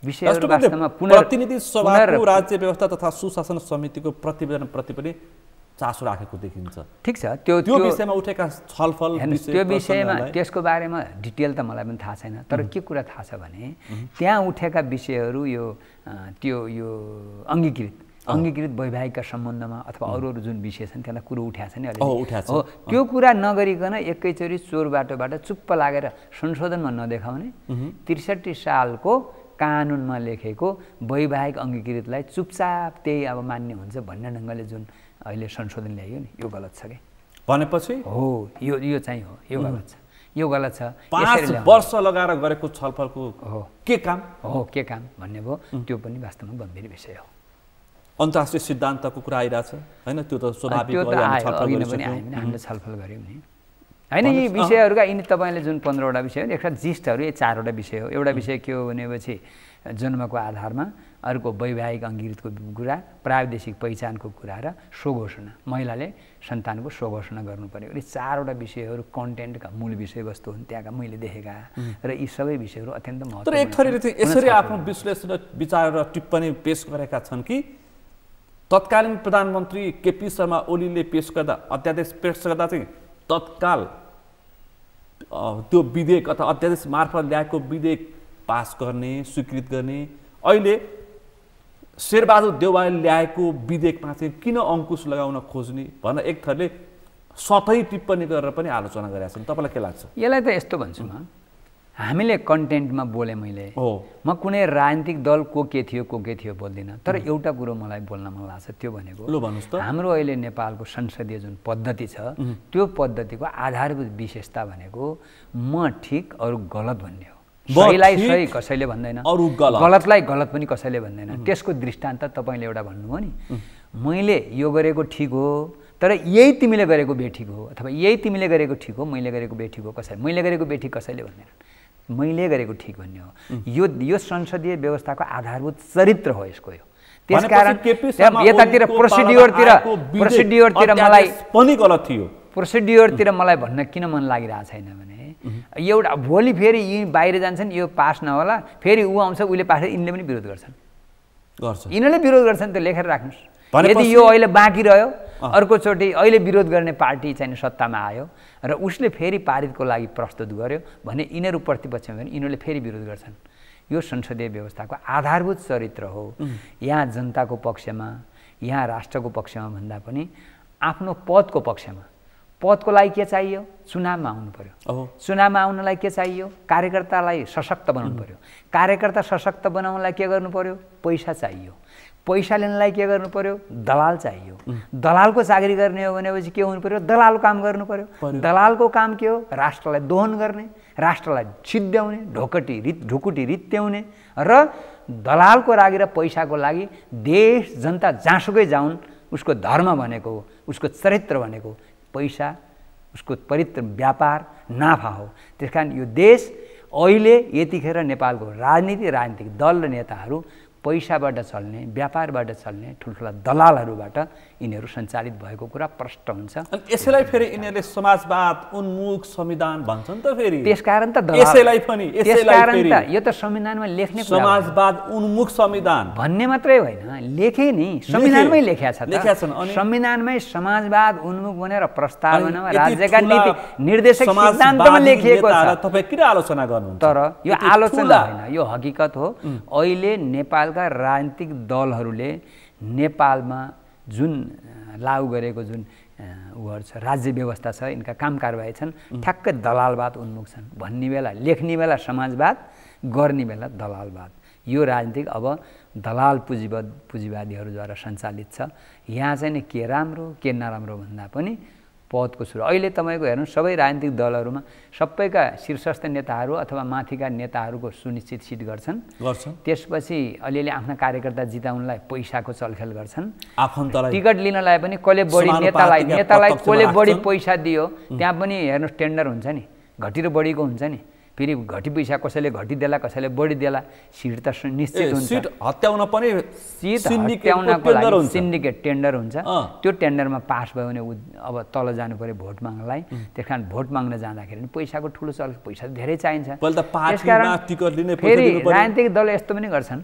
विषयहरू वास्तवमा प्रतिनिधि सभाको राज्य व्यवस्था तथा सुशासन समितिको प्रतिवेदनप्रति पनि चासो राखेको देखिन्छ। ठिक छ, त्यो विषयमा उठेका छलफल त्यो विषयमा त्यसको बारेमा डिटेल त मलाई पनि थाहा छैन, तर के कुरा थाहा छ भने त्यहाँ उठेका विषयहरू यो अङ्गीकृत वैवाहिकका सम्बन्धमा अथवा अरू जुन विषय छन् त्यसलाई कुरो उठाएको छ नि अहिले हो। त्यो कुरा नगरिकन एकैचोटि चोर बाटोबाट चुप्प लागेर संशोधनमा नदेखाउने 63 सालको कानुनमा लेखेको वैवाहिक अङ्गीकृतलाई चुपचाप त्यही अब मान्य हुन्छ भन्ने ढङ्गले जुन अहिले संशोधन ल्याइयो नि, यो गलत छ कि भनेपछि हो यो चाहिँ हो, यो गलत छ, यो गलत छ। 5 वर्ष लगाएर गरेको छलफलको के काम भन्ने भयो, त्यो पनि वास्तवमा गम्भीर विषय हो। अन्तर्राष्ट्रिय सिद्धान्तको कुरा आइरहेछ होइन, त्यो त स्वाभाविक हो, हामीले छलफल गऱ्यौँ नि होइन। यी विषयहरूका यिनी तपाईँले जुन 15वटा विषय हो, एकटा जिस्टहरू 4वटा विषय हो। एउटा विषय के हो भनेपछि जन्मको आधारमा, अर्को वैवाहिक अङ्गीकृतको कुरा, प्राविधिक पहिचानको कुरा र स्वघोषणा, महिलाले सन्तानको स्वघोषणा गर्नु पर्यो। यी 4वटा विषयहरू कन्टेन्टका मूल विषयवस्तु हुन् त्यहाँका मैले देखेका, र यी सबै विषयहरू अत्यन्त महत्त्वपूर्ण। तर एक थरीले चाहिँ यसरी आफ्नो विश्लेषण विचार र टिप्पणी पेश गरेका छन् कि तत्कालीन प्रधानमन्त्री केपी शर्मा ओलीले पेश गर्दा, अध्यादेश पेश गर्दा चाहिँ तत्काल त्यो विधेयक अथवा अध्यादेश मार्फत ल्याएको विधेयक पास गर्ने, स्वीकृत गर्ने, अहिले शेरबहादुर देउवाले ल्याएको विधेयकमा चाहिँ किन अङ्कुश लगाउन खोज्ने भनेर एक थरले सतै टिप्पणी गरेर पनि आलोचना गरेका छन्। तपाईँलाई के लाग्छ? यसलाई त यस्तो भन्छु म, हामीले कन्टेन्टमा बोलेँ मैले, म कुनै राजनीतिक दल को के थियो बोल्दिनँ, तर एउटा कुरो मलाई बोल्न मन लाग्छ, त्यो भनेको हाम्रो अहिले नेपालको संसदीय जुन पद्धति छ त्यो पद्धतिको आधारभूत विशेषता भनेको म ठिक अरू गलत भन्ने हो। सहीलाई सही कसैले भन्दैन, गलतलाई गलत पनि कसैले भन्दैन। त्यसको दृष्टान्त तपाईँले एउटा भन्नुभयो नि, मैले यो गरेको ठिक हो तर यही तिमीले गरेको बेठिक हो, अथवा यही तिमीले गरेको ठिक हो मैले गरेको बेठिक हो, मैले गरेको बेठिक कसैले भन्दैन, मैले गरेको ठिक भन्ने हो। यो संसदीय व्यवस्थाको आधारभूत चरित्र हो यसको। यो त्यसकारण यतातिर प्रोसिड्युरतिर मलाई पनि गलत थियो, प्रोसिड्युरतिर मलाई भन्न किन मन लागिरहेको छैन भने एउटा भोलि फेरि यी बाहिर जान्छन्, यो पास नहोला, फेरि ऊ आउँछ, उसले पास, यिनले पनि विरोध गर्छन्, यिनीहरूले विरोध गर्छन्, त्यो लेखेर राख्नुहोस्। यदि यो अहिले बाँकी रह्यो, अर्कोचोटि अहिले विरोध गर्ने पार्टी चाहिँ सत्तामा आयो र उसले फेरि पारितको लागि प्रस्तुत गर्यो भने यिनीहरू प्रतिपक्षमा भने यिनीहरूले फेरि विरोध गर्छन्। यो संसदीय व्यवस्थाको आधारभूत चरित्र हो। यहाँ जनताको पक्षमा, यहाँ राष्ट्रको पक्षमा भन्दा पनि आफ्नो पदको पक्षमा, पदको लागि के चाहियो? चुनावमा आउनु पर्यो। चुनावमा आउनलाई के चाहियो? कार्यकर्तालाई सशक्त बनाउनु पर्यो। कार्यकर्ता सशक्त बनाउनलाई के गर्नु पर्यो? पैसा चाहियो। पैसा लिनलाई के गर्नु पर्यो? दलाल चाहियो। दलालको चाकरी गर्ने हो भनेपछि के हुनु पर्यो? दलालको काम गर्नु पर्यो। दलालको काम के हो? राष्ट्रलाई दोहन गर्ने, राष्ट्रलाई छिद्याउने, ढुकुटी रित्याउने र दलालको लागि र पैसाको लागि देश जनता जहाँसुकै जाउन्, उसको धर्म भनेको, उसको चरित्र भनेको पैसा, उसको परित्र व्यापार नाफा हो। त्यसकारण यो देश अहिले यतिखेर नेपालको राजनीतिक दल र नेताहरू पैसाबाट चल्ने, व्यापारबाट चल्ने ठुल्ठुला दलालहरूबाट यिनीहरू सञ्चालित भएको कुरा प्रष्ट हुन्छ। अनि यसैलाई फेरि यिनीहरूले समाजवाद उन्मुख संविधान भन्छन् त फेरि। त्यसकारण त यसैलाई पनि यो त संविधानमा लेख्ने कुरा, समाजवाद उन्मुख संविधान भन्ने मात्रै होइन, लेखे नि, संविधानमै लेखेका छ त। संविधानमै समाजवाद उन्मुख भनेर प्रस्तावनामा राज्यका नीति निर्देशक सिद्धान्तमा लेखिएको छ। तपाईँ किन आलोचना गर्नुहुन्छ? तर यो आलोचना होइन, यो हकीकत हो। अहिले नेपालका राजनीतिक दलहरूले नेपालमा जुन लागू गरेको जुन उहरू छ, राज्य व्यवस्था छ, यिनका काम कारबाही छन्, ठ्याक्कै दलालवाद उन्मुख छन्। भन्ने बेला, लेख्ने बेला समाजवाद, गर्ने बेला दलालवाद। यो राजनीतिक अब दलाल पुँजीवादीहरूद्वारा सञ्चालित छ। यहाँ चाहिँ नि के राम्रो के नराम्रो भन्दा पनि पदको सुरु। अहिले तपाईँको हेर्नु, सबै राजनीतिक दलहरूमा सबैका शीर्षस्थ नेताहरू अथवा माथिका नेताहरूको सुनिश्चित सिट गर्छन्। त्यसपछि अलिअलि आफ्ना कार्यकर्ता जिताउनलाई पैसाको चलखेल गर्छन्। टिकट लिनलाई पनि कसले बढी नेतालाई कसले बढी पैसा दियो, त्यहाँ पनि हेर्नुहोस् टेन्डर हुन्छ नि, घटी र बढीको हुन्छ नि। फेरि घटी पैसा कसैले घटी देला कसैले बढी देला सिट त निश्चित हुन्छ सिट हत्याउन पनि सिट हत्याउनको लागि सिन्डिकेट टेन्डर हुन्छ त्यो टेन्डरमा पास भयो भने अब तल जानु पर्यो भोट माग्नलाई त्यसकारण भोट माग्न जाँदाखेरि पैसाको ठुलो चल पैसा धेरै चाहिन्छ त्यसकारण टिकट लिने फेरि राजनीतिक दल यस्तो पनि गर्छन्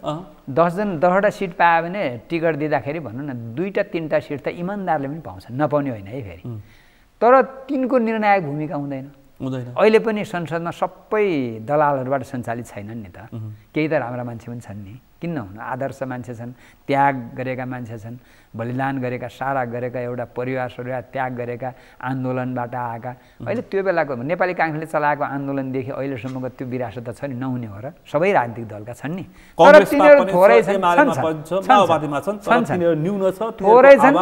10वटा सिट पायो भने टिकट दिँदाखेरि भनौँ न 2टा 3टा सिट त इमानदारले पनि पाउँछन् नपाउने होइन है फेरि तर तिनको निर्णायक भूमिका हुँदैन अहिले पनि संसदमा सबै दलालहरूबाट सञ्चालित छैनन् नि त केही त राम्रा मान्छे पनि छन् नि किन नहुनु आदर्श मान्छे छन् त्याग गरेका मान्छे छन् बलिदान गरेका सारा गरेका एउटा परिवार त्याग गरेका आन्दोलनबाट आएका अहिले त्यो बेलाको नेपाली काङ्ग्रेसले चलाएको आन्दोलनदेखि अहिलेसम्मको त्यो विरासत त छ नि नहुने हो र सबै राजनीतिक दलका छन् नि तर तिनीहरू थोरै छन् थोरै छन्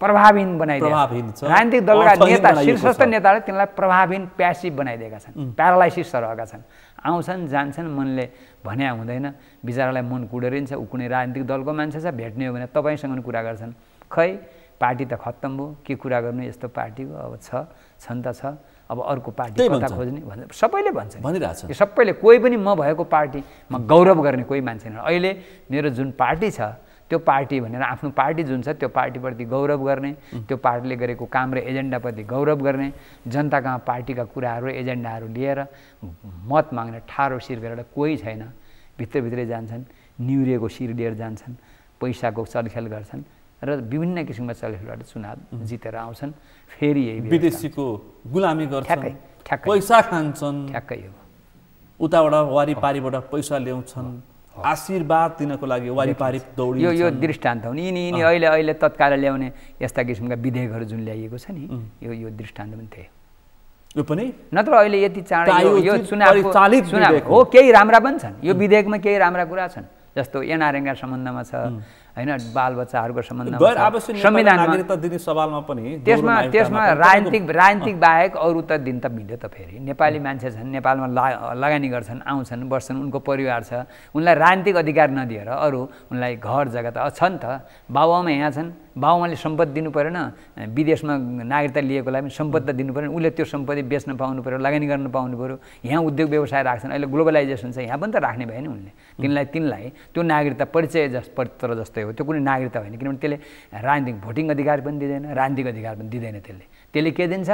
प्रभावहीन बनाइदिएका राजनीतिक दलका नेता शीर्षस्थ नेताले तिनलाई प्रभावहीन प्यासिभ बनाइदिएका छन् प्यारालाइसिस रहेका छन् आउँछन् जान्छन् मनले भन्या हुँदैन बिचरालाई मन कुडेरिन्छ ऊ कुनै राजनीतिक दलको मान्छे छ भेट्ने हो भने तपाईँसँग पनि कुरा गर्छन् खै पार्टी त खत्तम भयो के कुरा गर्नु यस्तो पार्टी हो अब छन् त छ अब अर्को पार्टी कता खोज्ने भनेर सबैले भन्छन् भनिरहेछ सबैले कोही पनि म भएको पार्टी म गौरव गर्ने कोही मान्छे छैन अहिले मेरो जुन पार्टी छ त्यो पार्टी भनेर आफ्नो पार्टी जुन छ त्यो पार्टीप्रति गौरव गर्ने त्यो पार्टीले गरेको काम र एजेन्डाप्रति गौरव गर्ने जनताका पार्टीका कुराहरू एजेन्डाहरू लिएर मत माग्ने ठाडो शिर गरेर कोही छैन भित्रभित्रै जान्छन् निउरिएको शिर लिएर जान्छन् पैसाको चलखेल गर्छन् र विभिन्न किसिमका चलखेलबाट चुनाव जितेर आउँछन् फेरि यही विदेशीको गुलामी गर्छन् पैसा खान्छन् ठ्याक्कै हो उताबाट वारिपारीबाट पैसा ल्याउँछन् आशीर्वाद दिनको लागि वारिपारी दौडी यो दृष्टान्त हो नि यिनी अहिले तत्काल ल्याउने यस्ता किसिमका विधेयकहरू जुन ल्याइएको छ नि यो दृष्टान्त पनि थियो यो पनि नत्र अहिले यति चाँडै यो चुनाव हो केही राम्रा पनि छन् यो विधेयकमा केही राम्रा कुरा छन् जस्तो एनआरएनका सम्बन्धमा छ हैन बालबच्चाहरूको सम्बन्धमा संविधानमा दिने सवालमा पनि त्यसमा राजनीतिक बाहेक अरू त दिन त मिल्यो त फेरि नेपाली मान्छे छन् नेपालमा लगानी गर्छन् आउँछन् बस्छन् उनको परिवार छ उनलाई राजनीतिक अधिकार नदिएर अरू उनलाई घर जग्गा त छन् त बाबुआमा यहाँ छन् बाबुआमाले सम्पत्ति दिनु परेन विदेशमा नागरिकता लिएकोलाई पनि सम्पत्ति दिनु परेन उसले त्यो सम्पत्ति बेच्न पाउनु पर्यो लगानी गर्न पाउनु पर्यो यहाँ उद्योग व्यवसाय राख्छन् अहिले ग्लोबलाइजेसन छ यहाँ पनि त राख्ने भयो नि उनले तिनलाई त्यो नागरिकता परिचय पत्र जस्तै हो त्यो कुनै नागरिकता होइन किनभने त्यसले राजनीतिक भोटिङ अधिकार पनि दिँदैन राजनीतिक अधिकार पनि दिँदैन त्यसले के दिन्छ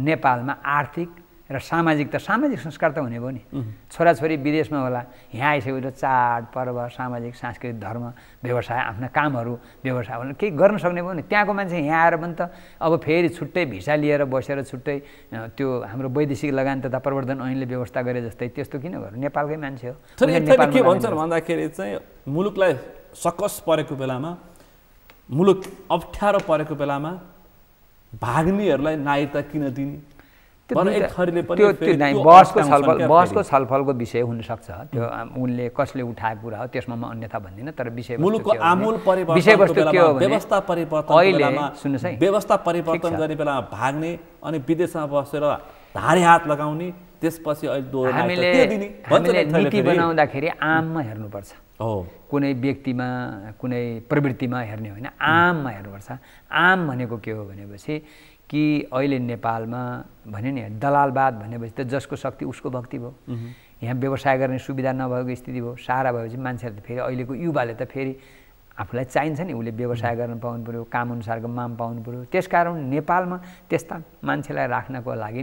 नेपालमा आर्थिक र सामाजिक संस्कार त हुने भयो नि छोराछोरी विदेशमा होला यहाँ आइसकेपछि चाड पर्व सामाजिक सांस्कृतिक धर्म व्यवसाय आफ्ना कामहरू व्यवसाय भनेर केही गर्न सक्ने भयो नि त्यहाँको मान्छे यहाँ आएर पनि त अब फेरि छुट्टै भिसा लिएर बसेर छुट्टै त्यो हाम्रो वैदेशिक लगानी तथा प्रवर्धन ऐनले व्यवस्था गरे जस्तै त्यस्तो किन गर्नु नेपालकै मान्छे हो के भन्छन् भन्दाखेरि चाहिँ मुलुकलाई सकस परेको बेलामा मुलुक अप्ठ्यारो परेको बेलामा भाग्नेहरूलाई नागरिकता किन दिने बहसको छलफलको विषय हुनसक्छ त्यो उनले कसले उठाएको कुरा हो त्यसमा म अन्यथा भन्दिनँ तर मुलुकको आमूल परिवर्तन व्यवस्था परिवर्तन गर्ने बेलामा भाग्ने अनि विदेशमा बसेर धारे हात लगाउने त्यसपछि हामीले नीति बनाउँदाखेरि आममा हेर्नुपर्छ कुनै व्यक्तिमा कुनै प्रवृत्तिमा हेर्ने होइन आममा हेर्नुपर्छ आम भनेको के हो भनेपछि कि अहिले नेपालमा भन्यो नि दलालवाद भनेपछि त जसको शक्ति उसको भक्ति भयो यहाँ व्यवसाय गर्ने सुविधा नभएको स्थिति भयो सारा भएपछि मान्छेहरूले फेरि अहिलेको युवाले त फेरि आफूलाई चाहिन्छ नि उसले व्यवसाय गर्न पाउनु पर्यो काम अनुसारको माम पाउनु पर्यो त्यसकारण नेपालमा त्यस्ता मान्छेलाई राख्नको लागि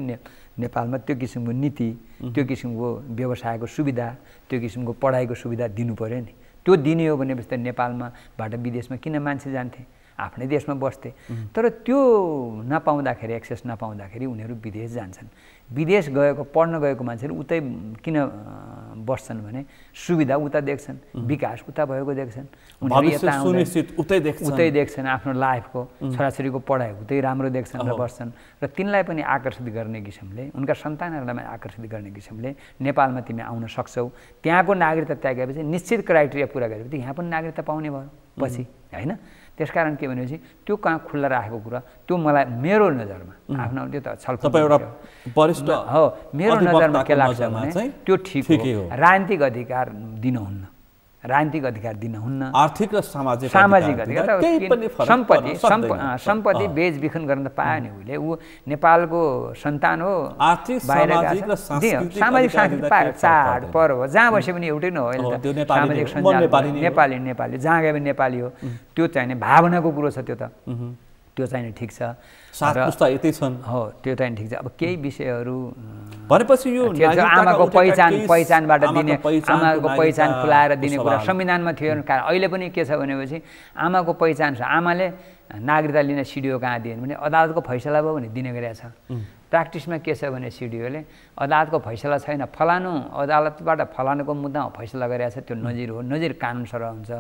नेपालमा त्यो किसिमको नीति त्यो किसिमको व्यवसायको सुविधा त्यो किसिमको पढाइको सुविधा दिनु पर्यो नि त्यो दिने हो भनेपछि त नेपालमाबाट विदेशमा किन मान्छे जान्थे आफ्नै देशमा बस्थे तर त्यो नपाउँदाखेरि एक्सेस नपाउँदाखेरि उनीहरू विदेश जान्छन् विदेश गएको पढ्न गएको मान्छेहरू उतै किन बस्छन् भने सुविधा उता देख्छन् विकास उता भएको देख्छन् उतै देख्छन् आफ्नो लाइफको छोराछोरीको पढाइ उतै राम्रो देख्छन् र बस्छन् र तिनलाई पनि आकर्षित गर्ने किसिमले उनका सन्तानहरूलाई पनि आकर्षित गर्ने किसिमले नेपालमा तिमी आउन सक्छौ त्यहाँको नागरिकता त्यागेपछि निश्चित क्राइटेरिया पुरा गरेपछि यहाँ पनि नागरिकता पाउने भयो पछि होइन त्यसकारण के भनेपछि त्यो कहाँ खुल्ला राखेको कुरा त्यो मलाई मेरो नजरमा आफ्नो त्यो त छलफल मेरो नजरमा के लाग्छ भने त्यो ठिक हो राजनीतिक अधिकार दिनुहुन्न राजनीतिक अधिकार दिन हुन्न, आर्थिक र सामाजिक अधिकार केही पनि फरक पर्न सक्दैन। सम्पत्ति बेचबिखन गर्न त पायो नि उसले, ऊ नेपालको सन्तान हो, आर्थिक सामाजिक र सांस्कृतिक पायो, चाडपर्व जहाँ बसे पनि एउटै न हो अहिले त, सामाजिक सञ्जाल नेपाली जहाँ गए पनि नेपाली हो, त्यो चाहिने भावनाको कुरो छ, त्यो त त्यो चाहिँ ठिक छ, सात पुस्ता यतै छन् हो, त्यो चाहिँ ठिक छ। अब केही विषयहरू भनेपछि यो आमाको पहिचानबाट दिने, आमाको पहिचान खुलाएर दिने कुरा संविधानमा थियो। कारण अहिले पनि के छ भनेपछि आमाको पहिचान छ, आमाले नागरिकता लिन सिडिओ कहाँ दिएन भने अदालतको फैसला भयो भने दिने गरेको छ। प्र्याक्टिसमा के छ भने सिडिओले अदालतको फैसला छैन, फलानु अदालतबाट फलानुको मुद्दामा फैसला गरेको छ, त्यो नजिर हो, नजिर कानुन सरह हुन्छ।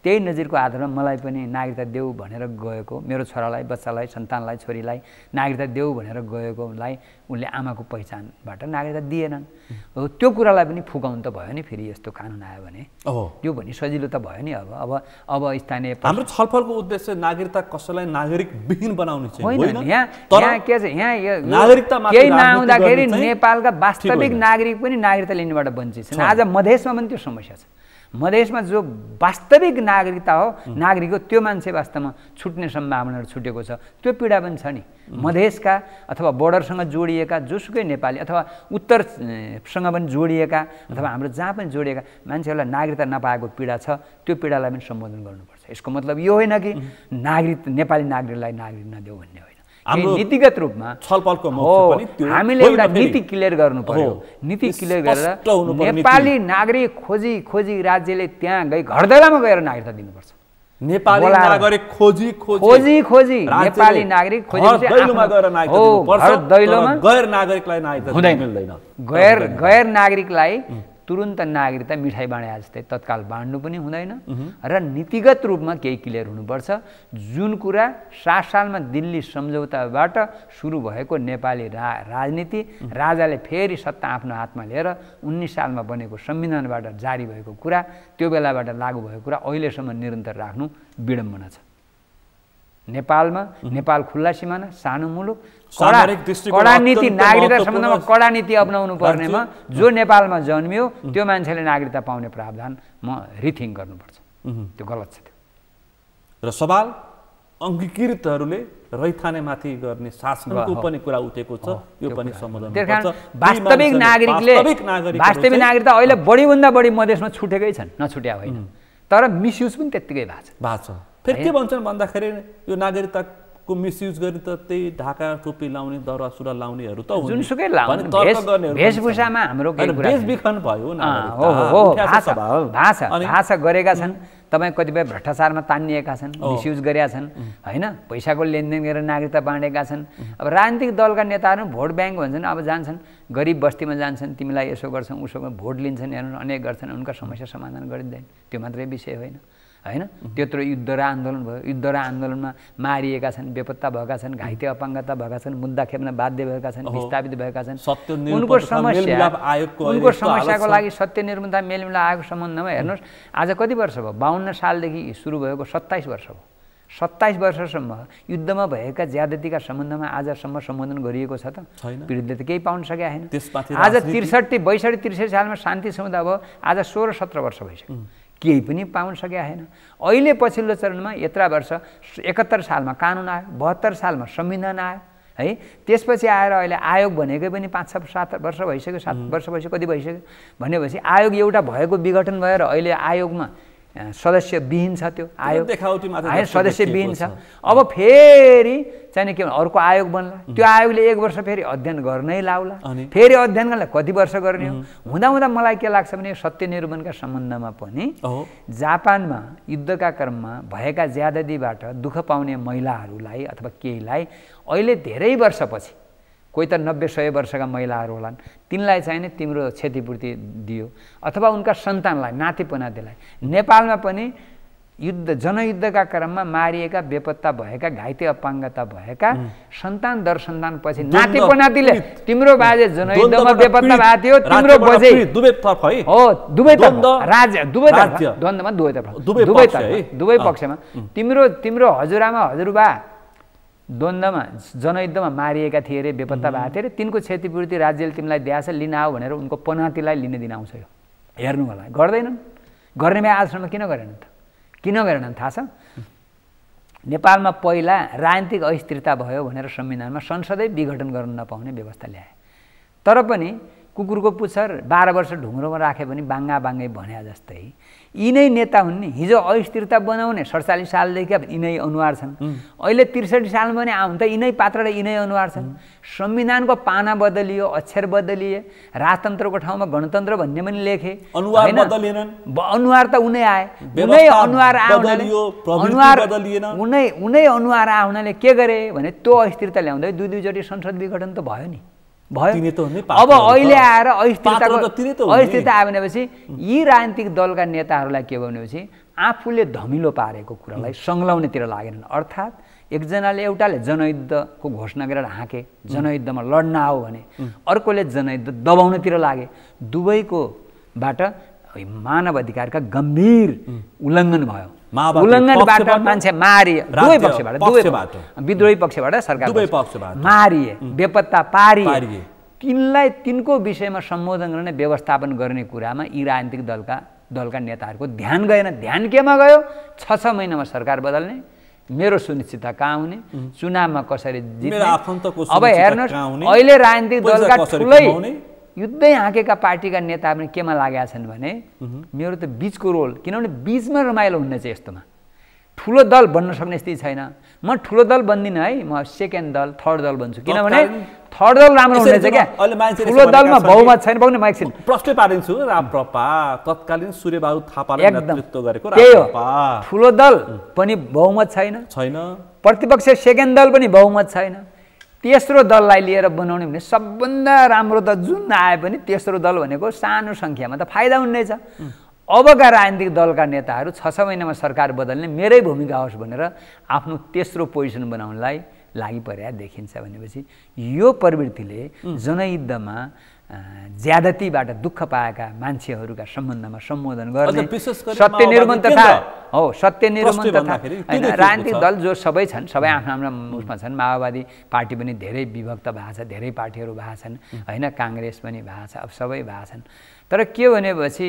त्यही नजिरको आधारमा मलाई पनि नागरिकता देऊ भनेर गएको, मेरो छोरालाई, बच्चालाई, सन्तानलाई, छोरीलाई नागरिकता देऊ भनेर गएकोलाई उनले आमाको पहिचानबाट नागरिकता दिएनन्। त्यो कुरालाई पनि फुकाउनु त भयो नि, फेरि यस्तो कानुन आयो भने त्यो पनि सजिलो त भयो नि। अब स्थानीय हाम्रो छलफलको उद्देश्य नागरिकता कसैलाई नागरिक विहीन बनाउने चाहिँ होइन। यहाँ के छ, यहाँ केही नआउँदाखेरि नेपालका वास्तविक नागरिक पनि नागरिकता लिनेबाट वञ्चित छन्। आज मधेसमा पनि त्यो समस्या छ। मधेसमा जो वास्तविक नागरिकता हो, नागरिक हो, त्यो मान्छे वास्तवमा छुट्ने सम्भावनाहरू छुटेको छ, त्यो पीडा पनि छ नि। मधेसका अथवा बोर्डरसँग जोडिएका जोसुकै नेपाली अथवा उत्तरसँग पनि जोडिएका अथवा हाम्रो जहाँ पनि जोडिएका मान्छेहरूलाई नागरिकता नपाएको पीडा छ, त्यो पीडालाई पनि सम्बोधन गर्नुपर्छ। यसको मतलब यो होइन कि नेपाली नागरिकलाई नागरिक नदेऊ भन्ने होइन। नीतिगत रूपमा छलफलको हामीले एउटा नीति क्लियर गर्नु पर्यो। नीति क्लियर गरेर नेपाली नागरिक खोजी राज्यले त्यहाँ गई घरदैलामा गएर नागरिकता दिनुपर्छ। नेपाली नागरिक खोजी नेपाली नागरिक गैर नागरिकलाई नागरिकता मिल्दैन। गैर नागरिकलाई तुरुन्त नागरिकता मिठाई बाँडे जस्तै तत्काल बाँड्नु पनि हुँदैन र नीतिगत रूपमा केही क्लियर हुनुपर्छ। जुन कुरा 7 सालमा दिल्ली सम्झौताबाट सुरु भएको नेपाली राजनीति राजाले फेरि सत्ता आफ्नो हातमा लिएर 19 सालमा बनेको संविधानबाट जारी भएको कुरा, त्यो बेलाबाट लागू भएको कुरा अहिलेसम्म निरन्तर राख्नु विडम्बना छ। नेपाल खुल्ला सिमाना, सानो मुलुक, कडा नीति, नागरिकता सम्बन्धमा कडा नीति अपनाउनु पर्नेमा जो नेपालमा जन्मियो त्यो मान्छेले नागरिकता पाउने प्रावधान रिथिङ्क गर्नुपर्छ। त्यो गलत छ। र सवाल अङ्गीकृतहरूले रैथानेमाथि गर्ने शासनको पनि कुरा उठेको छ, यो पनि सम्बोधन गर्छ। वास्तविक नागरिकता अहिले बढीभन्दा बढी मधेसमा छुटेकै छन्, नछुट्या होइन, तर मिसयुज पनि त्यत्तिकै भएको छ। फेरि के भन्छन् भन्दाखेरि यो नागरिकताको मिसयुज गरी त त्यही ढाका टोपी लाउने, दौरा सुरुवाल लाउनेहरू त जुनसुकै वेशभूषामा हाम्रो बेचबिखन भयो, भाषा गरेका छन्। तपाईँ कतिपय भ्रष्टाचारमा तानिएका छन्, मिसयुज गरेका छन् होइन, पैसाको लेनदेन गरेर नागरिकता बाँडेका छन्। अब राजनीतिक दलका नेताहरू भोट ब्याङ्क भन्छन्, अब जान्छन् गरिब बस्तीमा जान्छन्, तिमीलाई यसो गर्छन् उसो भोट लिन्छन्, हेर्नु अनेक गर्छन्, उनका समस्या समाधान गरिँदैन। त्यो मात्रै विषय होइन होइन। त्यत्रो युद्ध र आन्दोलन भयो, युद्ध र आन्दोलनमा मारिएका छन्, बेपत्ता भएका छन्, घाइते अपाङ्गता भएका छन्, मुद्दा खेप्न बाध्य भएका छन्, विस्थापित भएका छन्। उनको समस्याको लागि सत्य निर्मलता मेलमिलाप आयोगको सम्बन्धमा हेर्नुहोस्, आज कति वर्ष भयो? 52 सालदेखि सुरु भएको 27 वर्ष भयो। 27 वर्षसम्म युद्धमा भएका ज्यादतीका सम्बन्धमा आजसम्म सम्बोधन गरिएको छ त? पीडितले त केही पाउन सकेका छैन। आज 63 सालमा शान्ति समुदाय भयो, आज 16-17 वर्ष भइसक्यो, केही पनि पाउन सकेका छैन। अहिले पछिल्लो चरणमा यत्रा वर्ष 71 सालमा कानुन आयो, 72 सालमा संविधान आयो है, त्यसपछि आएर अहिले आयोग भनेकै पनि 5-7 वर्ष भइसक्यो, 7 वर्ष भइसक्यो, कति भइसक्यो भनेपछि आयोग एउटा भएको विघटन भएर अहिले आयोगमा सदस्य विहीन छ। त्यो आयोग सदस्य विहीन छ। अब फेरि चाहिने के भने अर्को आयोग बन्ला, त्यो आयोगले 1 वर्ष फेरि अध्ययन गर्नै लाउला, फेरि अध्ययन गर्नलाई कति वर्ष गर्ने हो? हुँदा मलाई के लाग्छ भने सत्य निरूपणका सम्बन्धमा पनि जापानमा युद्धका क्रममा भएका ज्यादतीबाट दुःख पाउने महिलाहरूलाई अथवा केहीलाई अहिले धेरै वर्षपछि, कोही त 90-100 वर्षका महिलाहरू होलान्, तिनलाई चाहिने तिम्रो क्षतिपूर्ति दियो अथवा उनका सन्तानलाई, नाति पनातिलाई। नेपालमा पनि जनयुद्धका क्रममा मारिएका, बेपत्ता भएका, घाइते अपाङ्गता भएका सन्तान दर सन्तान पछि नाति पनातिले तिम्रो बाजे जनयुद्धमा बेपत्ता भएको थियो, तिम्रो बजे दुवै पक्षमा तिम्रो हजुरआमा हजुरबा द्वन्द्वमा जनयुद्धमा मारिएका थिए अरे, बेपत्ता भएको थियो अरे, तिनको क्षतिपूर्ति राज्यले तिमीलाई दिएछ, लिन आऊ भनेर उनको पनातिलाई लिन दिन आउँछ। यो हेर्नु होला, गर्दैनन्। गर्ने भए आजसम्म किन गरेन त? किन गरेनन् थाहा छ? नेपालमा पहिला राजनीतिक अस्थिरता भयो भनेर संविधानमा संसदै विघटन गर्न नपाउने व्यवस्था ल्याए। तर पनि कुकुरको पुच्छर 12 वर्ष ढुङ्ग्रोमा राखे पनि बाङ्गाबाङ्गै भन्या जस्तै यिनै नेता हुन् नि। हिजो अस्थिरता बनाउने 47 सालदेखि अब यिनै अनुहार छन्। अहिले 63 सालमा पनि आउनु त यिनै पात्र र यिनै अनुहार छन्। संविधानको पाना बदलियो, अक्षर बदलिए, राजतन्त्रको ठाउँमा गणतन्त्र भन्ने पनि लेखे। अनुहार बदलिएनन्, अनुहार त उनै आए। उनै अनुहार उनै अनुहार आउनाले के गरे भने त्यो अस्थिरता ल्याउँदै दुई-दुईचोटि संसद विघटन त भयो नि। भयो। अब अहिले आएर अस्थिरता आयो भनेपछि यी राजनीतिक दलका नेताहरूलाई के भनेपछि आफूले धमिलो पारेको कुरालाई संलग्नतिर लागेनन्। अर्थात् एकजनाले एउटाले जनयुद्धको घोषणा गरेर हाँके, जनयुद्धमा लड्न आऊ भने, अर्कोले जनयुद्ध दबाउनतिर लागे। दुवैकोबाट मानव अधिकारका गम्भीर उल्लङ्घन भयो। उल्लङ्घनबाट मान्छे मारिए, दुवै पक्षबाट, विद्रोही पक्षबाट, सरकार मारिए, बेपत्ता पारिए। तिनलाई तिनको विषयमा सम्बोधन गर्ने, व्यवस्थापन गर्ने कुरामा यी राजनीतिक दलका नेताहरूको ध्यान गएन। ध्यान केमा गयो? 6 महिनामा सरकार बदल्ने, मेरो सुनिश्चितता कहाँ हुने, चुनावमा कसरी जित्ने। अब हेर्नुहोस् अहिले राजनीतिक दलका ठुलै युद्धै हाँकेका पार्टीका नेता पनि केमा लागेका छन् भने मेरो त बीचको रोल, किनभने बीचमा रमाइलो हुने चाहिँ यस्तोमा ठुलो दल बन्न सक्ने स्थिति छैन। म ठुलो दल बन्दिनँ है, म सेकेन्ड दल, थर्ड दल बन्छु। किनभने थर्ड दल राम्रो हुनेछ क्या, ठुलो दलमा बहुमत छैन। पाउने म एकछिन प्रश्न पारिन्छु। राप्रपा तत्कालीन सूर्यबहादुर थापाले नेतृत्व गरेको राप्रपा, ठुलो दल पनि बहुमत छैन, प्रतिपक्ष सेकेन्ड दल पनि बहुमत छैन। तेस्रो दललाई लिएर बनाउने भने सबभन्दा राम्रो त जुन आए पनि तेस्रो दल भनेको सानो सङ्ख्यामा त फाइदा हुनेछ। अबका राजनीतिक दलका नेताहरू 6 महिनामा सरकार बदल्ने मेरै भूमिका होस् भनेर आफ्नो तेस्रो पोजिसन बनाउनलाई लागि परेका देखिन्छ। भनेपछि यो प्रवृत्तिले जनयुद्धमा ज्यादतीबाट दुःख पाएका मान्छेहरूका सम्बन्धमा सम्बोधन गर्ने, सत्य निरूपण तथा सत्य निरूपण तथा राजनीतिक दल जो सबै छन्, सबै आफ्नो आफ्नो उसमा छन्। माओवादी पार्टी पनि धेरै विभक्त भएको छ, धेरै पार्टीहरू भएको छन् होइन, काङ्ग्रेस पनि भएको छ, अब सबै भएको छन्। तर के भनेपछि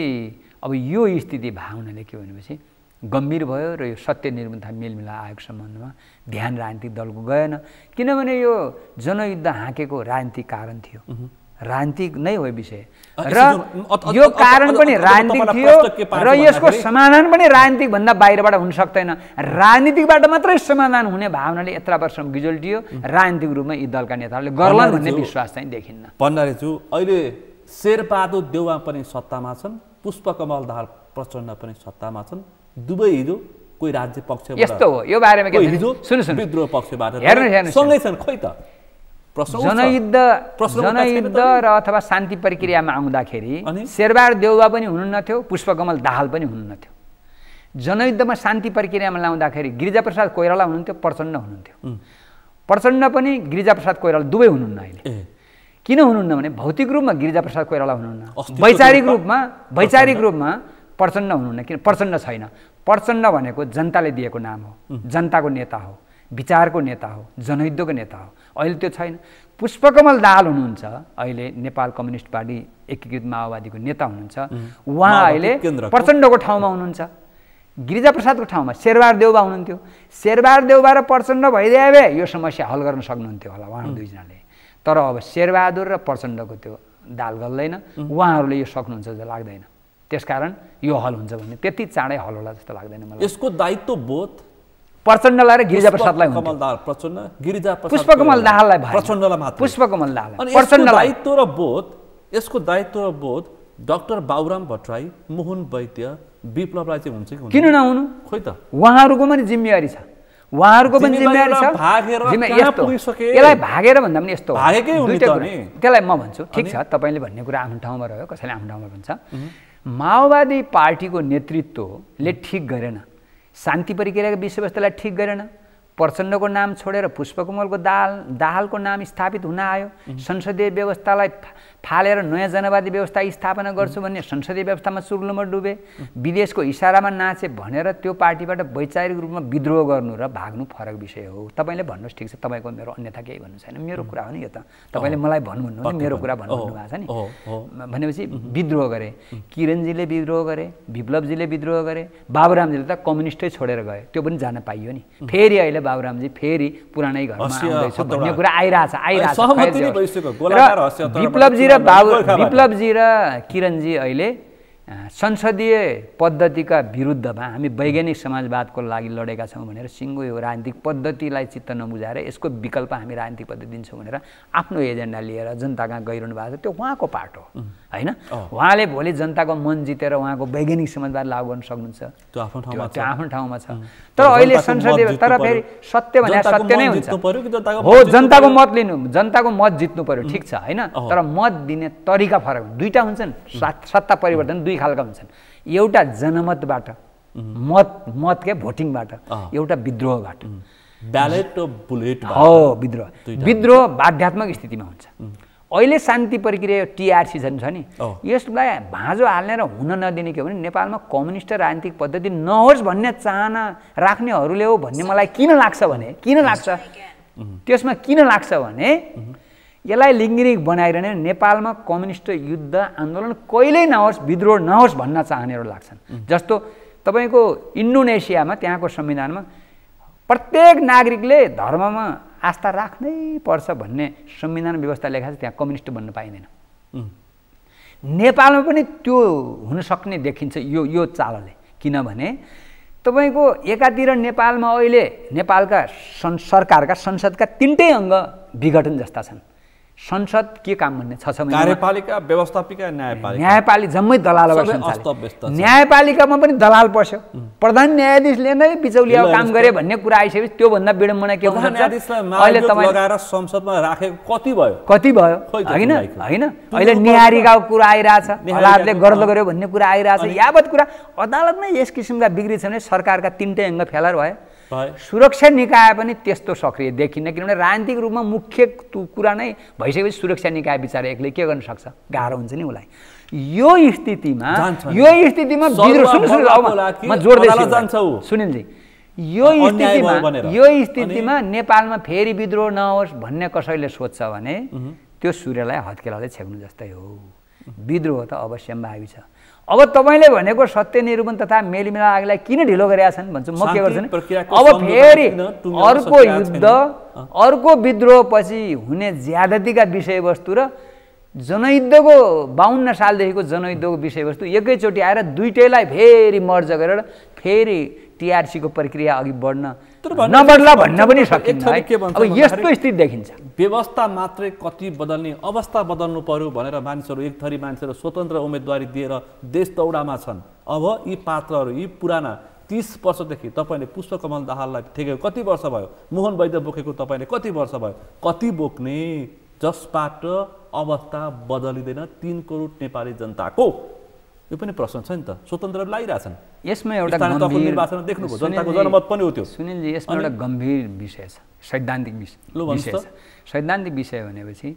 अब यो स्थिति भएको हुनाले के भनेपछि गम्भीर भयो र यो सत्य निरूपण तथा मेलमिलाप आयोगको सम्बन्धमा ध्यान राजनीतिक दलको गएन। किनभने यो जनयुद्ध हाँकेको राजनीतिक कारण थियो, राजनीतिक नै हो विषय, र यो कारण पनि राजनीतिक थियो र यसको समाधान पनि राजनीतिक भन्दा बाहिरबाट हुन सक्दैन। राजनीतिकबाट मात्रै समाधान हुने भावनाले यत्र वर्षसम्म गिजोल्टियो। राजनीतिक रूपमा यी दलका नेताहरूले गर्लान् भन्ने विश्वास चाहिँ देखिन्न। भण्डारीज्यू, अहिले शेरबहादुर देउवा पनि सत्तामा छन्, पुष्पकमल दाहाल प्रचण्ड पनि सत्तामा छन्। दुवै हिजो कोही राज्य पक्षबाट यस्तो हो, यो बारेमा के हिजो सुन्नु विद्रोह पक्षबाट हेर्नुहोस् सँगै छन्। खोइ त जनयुद्ध र अथवा शान्ति प्रक्रियामा आउँदाखेरि शेरबहादुर देउवा पनि हुनुहुन्न थियो, पुष्पकमल दाहाल पनि हुनुहुन्न थियो। जनयुद्धमा शान्ति प्रक्रियामा ल्याउँदाखेरि गिरिजाप्रसाद कोइराला हुनुहुन्थ्यो, प्रचण्ड हुनुहुन्थ्यो। प्रचण्ड पनि गिरिजाप्रसाद कोइराला दुवै हुनुहुन्न। अहिले किन हुनुहुन्न भने भौतिक रूपमा गिरिजाप्रसाद कोइराला हुनुहुन्न, वैचारिक रूपमा प्रचण्ड हुनुहुन्न। किन प्रचण्ड छैन? प्रचण्ड भनेको जनताले दिएको नाम हो, जनताको नेता हो, विचारको नेता हो, जनयुद्धको नेता हो। अहिले त्यो छैन। पुष्पकमल दाहाल हुनुहुन्छ, अहिले नेपाल कम्युनिस्ट पार्टी एकीकृत माओवादीको नेता हुनुहुन्छ। उहाँ अहिले प्रचण्डको ठाउँमा हुनुहुन्छ। गिरिजाप्रसादको ठाउँमा शेरबहादुर देउवा हुनुहुन्थ्यो। शेरबहादुर देउवा र प्रचण्ड भइदिए भए यो समस्या हल गर्न सक्नुहुन्थ्यो होला उहाँ दुईजनाले। तर अब शेरबहादुर र प्रचण्डको त्यो दाल गल्दैन, उहाँहरूले यो सक्नुहुन्छ जस्तो लाग्दैन। त्यसकारण यो हल हुन्छ भने त्यति चाँडै हल होला जस्तो लाग्दैन मलाई। यसको दायित्व बोध प्रचण्डलाई र गिरिजाप्रसादलाई हुन्छ। पुष्पकमल दाहाललाई प्रचण्डलाई मात्र, पुष्पकमल दाहाल प्रचण्डलाई। दायित्व र बोध, यसको दायित्व र बोध डाक्टर बाबुराम भट्टराई, मोहन वैद्य, विप्लवलाई चाहिँ हुन्छ कि किन नहुनु? खोइ त उहाँहरूको पनि जिम्मेवारी छ, उहाँहरूको पनि जिम्मेवारी छ। यसलाई भागेर भन्दा पनि यस्तो त्यसलाई म भन्छु ठिक छ, तपाईँले भन्ने कुरा आफ्नो ठाउँमा रह्यो, कसैले आफ्नो ठाउँमा भन्छ। माओवादी पार्टीको नेतृत्वले ठिक गरेन, शान्ति प्रक्रियाको विषयवस्तुलाई ठिक गरेन, प्रचण्डको नाम छोडेर पुष्पकमलको दाहालको नाम स्थापित हुन आयो। संसदीय व्यवस्थालाई फालेर नयाँ जनवादी व्यवस्था स्थापना गर्छु भन्ने संसदीय व्यवस्थामा सुर्लुममा डुबे। विदेशको इसारामा नाचे भनेर त्यो पार्टीबाट वैचारिक रूपमा विद्रोह गर्नु र भाग्नु फरक विषय हो। तपाईँले भन्नुहोस् ठिक छ, तपाईँको मेरो अन्यथा केही भन्नु छैन, मेरो कुरा हो नि यो त। तपाईँले मलाई भन्नु मेरो कुरा भन्नुभएको छ नि। भनेपछि विद्रोह गरे, किरणजीले विद्रोह गरे, विप्लवजीले विद्रोह गरे, बाबुरामजीले त कम्युनिस्टै छोडेर गए, त्यो पनि जान पाइयो नि। फेरि अहिले बाबुरामजी फेरि पुरानै घरमा आउँदैछु भन्ने कुरा आइरहेछ। विप्लवजी र किरणजी अहिले संसदीय पद्धतिका विरुद्धमा हामी वैज्ञानिक समाजवादको लागि लडेका छौँ भनेर सिङ्गो यो राजनीतिक पद्धतिलाई चित्त नबुझाएर यसको विकल्प हामी राजनीतिक पद्धति दिन्छौँ भनेर आफ्नो एजेन्डा लिएर जनता कहाँ गइरहनु भएको छ। त्यो उहाँको पाठ हो होइन। उहाँले भोलि जनताको मन जितेर उहाँको वैज्ञानिक समाजवाद लागू गर्न सक्नुहुन्छ, त्यो आफ्नो ठाउँमा छ। तर अहिले संसदीय तर फेरि सत्य भने सत्य नै हुन्छ हो। जनताको मत लिनु, जनताको मत जित्नु पर्यो, ठिक छ होइन। तर मत दिने तरिका फरक, दुईटा हुन्छन्। सत्ता परिवर्तन दुई खालका हुन्छन्, एउटा जनमतबाट मत के भोटिङबाट, एउटा विद्रोहबाट। ब्यालेट बुलेट हो विद्रोह बाध्यात्मक स्थितिमा हुन्छ। अहिले शान्ति प्रक्रिया टिआरसी छ नि, यसलाई भाँजो हाल्ने र हुन नदिने के हो भने नेपालमा कम्युनिस्ट राजनीतिक पद्धति नहोस् भन्ने चाहना राख्नेहरूले हो भन्ने मलाई किन लाग्छ त्यसमा किन लाग्छ भने यसलाई लिङ्गिरिक बनाइरहने नेपालमा कम्युनिस्ट युद्ध आन्दोलन कहिल्यै नहोस्, विद्रोह नहोस् भन्न चाहनेहरू लाग्छन्। जस्तो तपाईँको इन्डोनेसियामा त्यहाँको संविधानमा प्रत्येक नागरिकले धर्ममा आस्था राख्नै पर्छ भन्ने संविधान व्यवस्था लेखाएको छ, त्यहाँ कम्युनिस्ट बन्न पाइँदैन। नेपालमा पनि त्यो हुन सक्ने देखिन्छ यो चालले। किनभने तपाईँको एकातिर नेपालमा अहिले नेपालका सरकारका संसदका तीनटै अङ्ग विघटन जस्ता छन्। संसद के काम भन्ने 6 महिना, कार्यपालिका, व्यवस्थापिका, न्यायपालिका जम्मै दलाल न्यायपालिकामा पनि दलाल पर्छ। प्रधान न्यायाधीशले नै बिचौलिया काम गरे भन्ने कुरा आइसकेपछि त्योभन्दा विडम्बना के हुन्छ? अहिले तपाईँ लगाएर संसदमा राखेको कति भयो होइन होइन। अहिले निहारीका कुरा आइरहेछ, अदालतले गर्द गर्यो भन्ने कुरा आइरहेछ। यावत कुरा अदालत नै यस किसिमका बिग्रिछ भने सरकारका तीनटै अङ्ग फेलार भयो। सुरक्षा निकाय पनि त्यस्तो सक्रिय देखिन्न, किनभने राजनीतिक रूपमा मुख्य कुरा नै भइसकेपछि सुरक्षा निकाय बिचारा एक्लै के गर्न सक्छ? गाह्रो हुन्छ नि उसलाई। यो स्थितिमा सुनिलजी, यो स्थितिमा नेपालमा फेरि विद्रोह नहोस् भन्ने कसैले सोध्छ भने त्यो सूर्यलाई हत्केलाले छेक्नु जस्तै हो। विद्रोह त अवश्यम्भावी छ। अब तपाईँले भनेको सत्य निरूपण तथा मेलिमिलागलाई किन ढिलो गरेका छन् भन्छ, म के गर्छु नि, अब फेरि अर्को युद्ध, अर्को विद्रोह पछि हुने ज्यादतीका विषयवस्तु र जनयुद्धको 52 सालदेखिको जनयुद्धको विषयवस्तु एकैचोटि आएर दुईटैलाई फेरि मर्ज गरेर फेरि टिआरसीको प्रक्रिया अघि बढ्न नबढ्ला भन्न पनि सकिन्छ। अब यस्तो स्थिति देखिन्छ। व्यवस्था मात्रै कति बदल्ने, अवस्था बदल्नु पर्यो भनेर मानिसहरू, एक थरी मानिसहरू स्वतन्त्र उम्मेदवारी दिएर देश दौडामा छन्। अब यी पात्रहरू, यी पुराना 30 वर्षदेखि तपाईँले पुष्पकमल दाहाललाई ठेकेको कति वर्ष भयो? मोहन वैद्य बोकेको तपाईँले कति वर्ष भयो? कति बोक्ने? जसबाट अवस्था बदलिँदैन 3 करोड नेपाली जनताको। यो पनि प्रश्न छ नि त, स्वतन्त्र लागिरहेछन्। यसमा एउटा निर्वाचन देख्नुभयो, जनताको जनमत पनि हो त्यो। सुनिलजी, यसमा एउटा गम्भीर विषय छ, सैद्धान्तिक विषय छ। सैद्धान्तिक विषय भनेपछि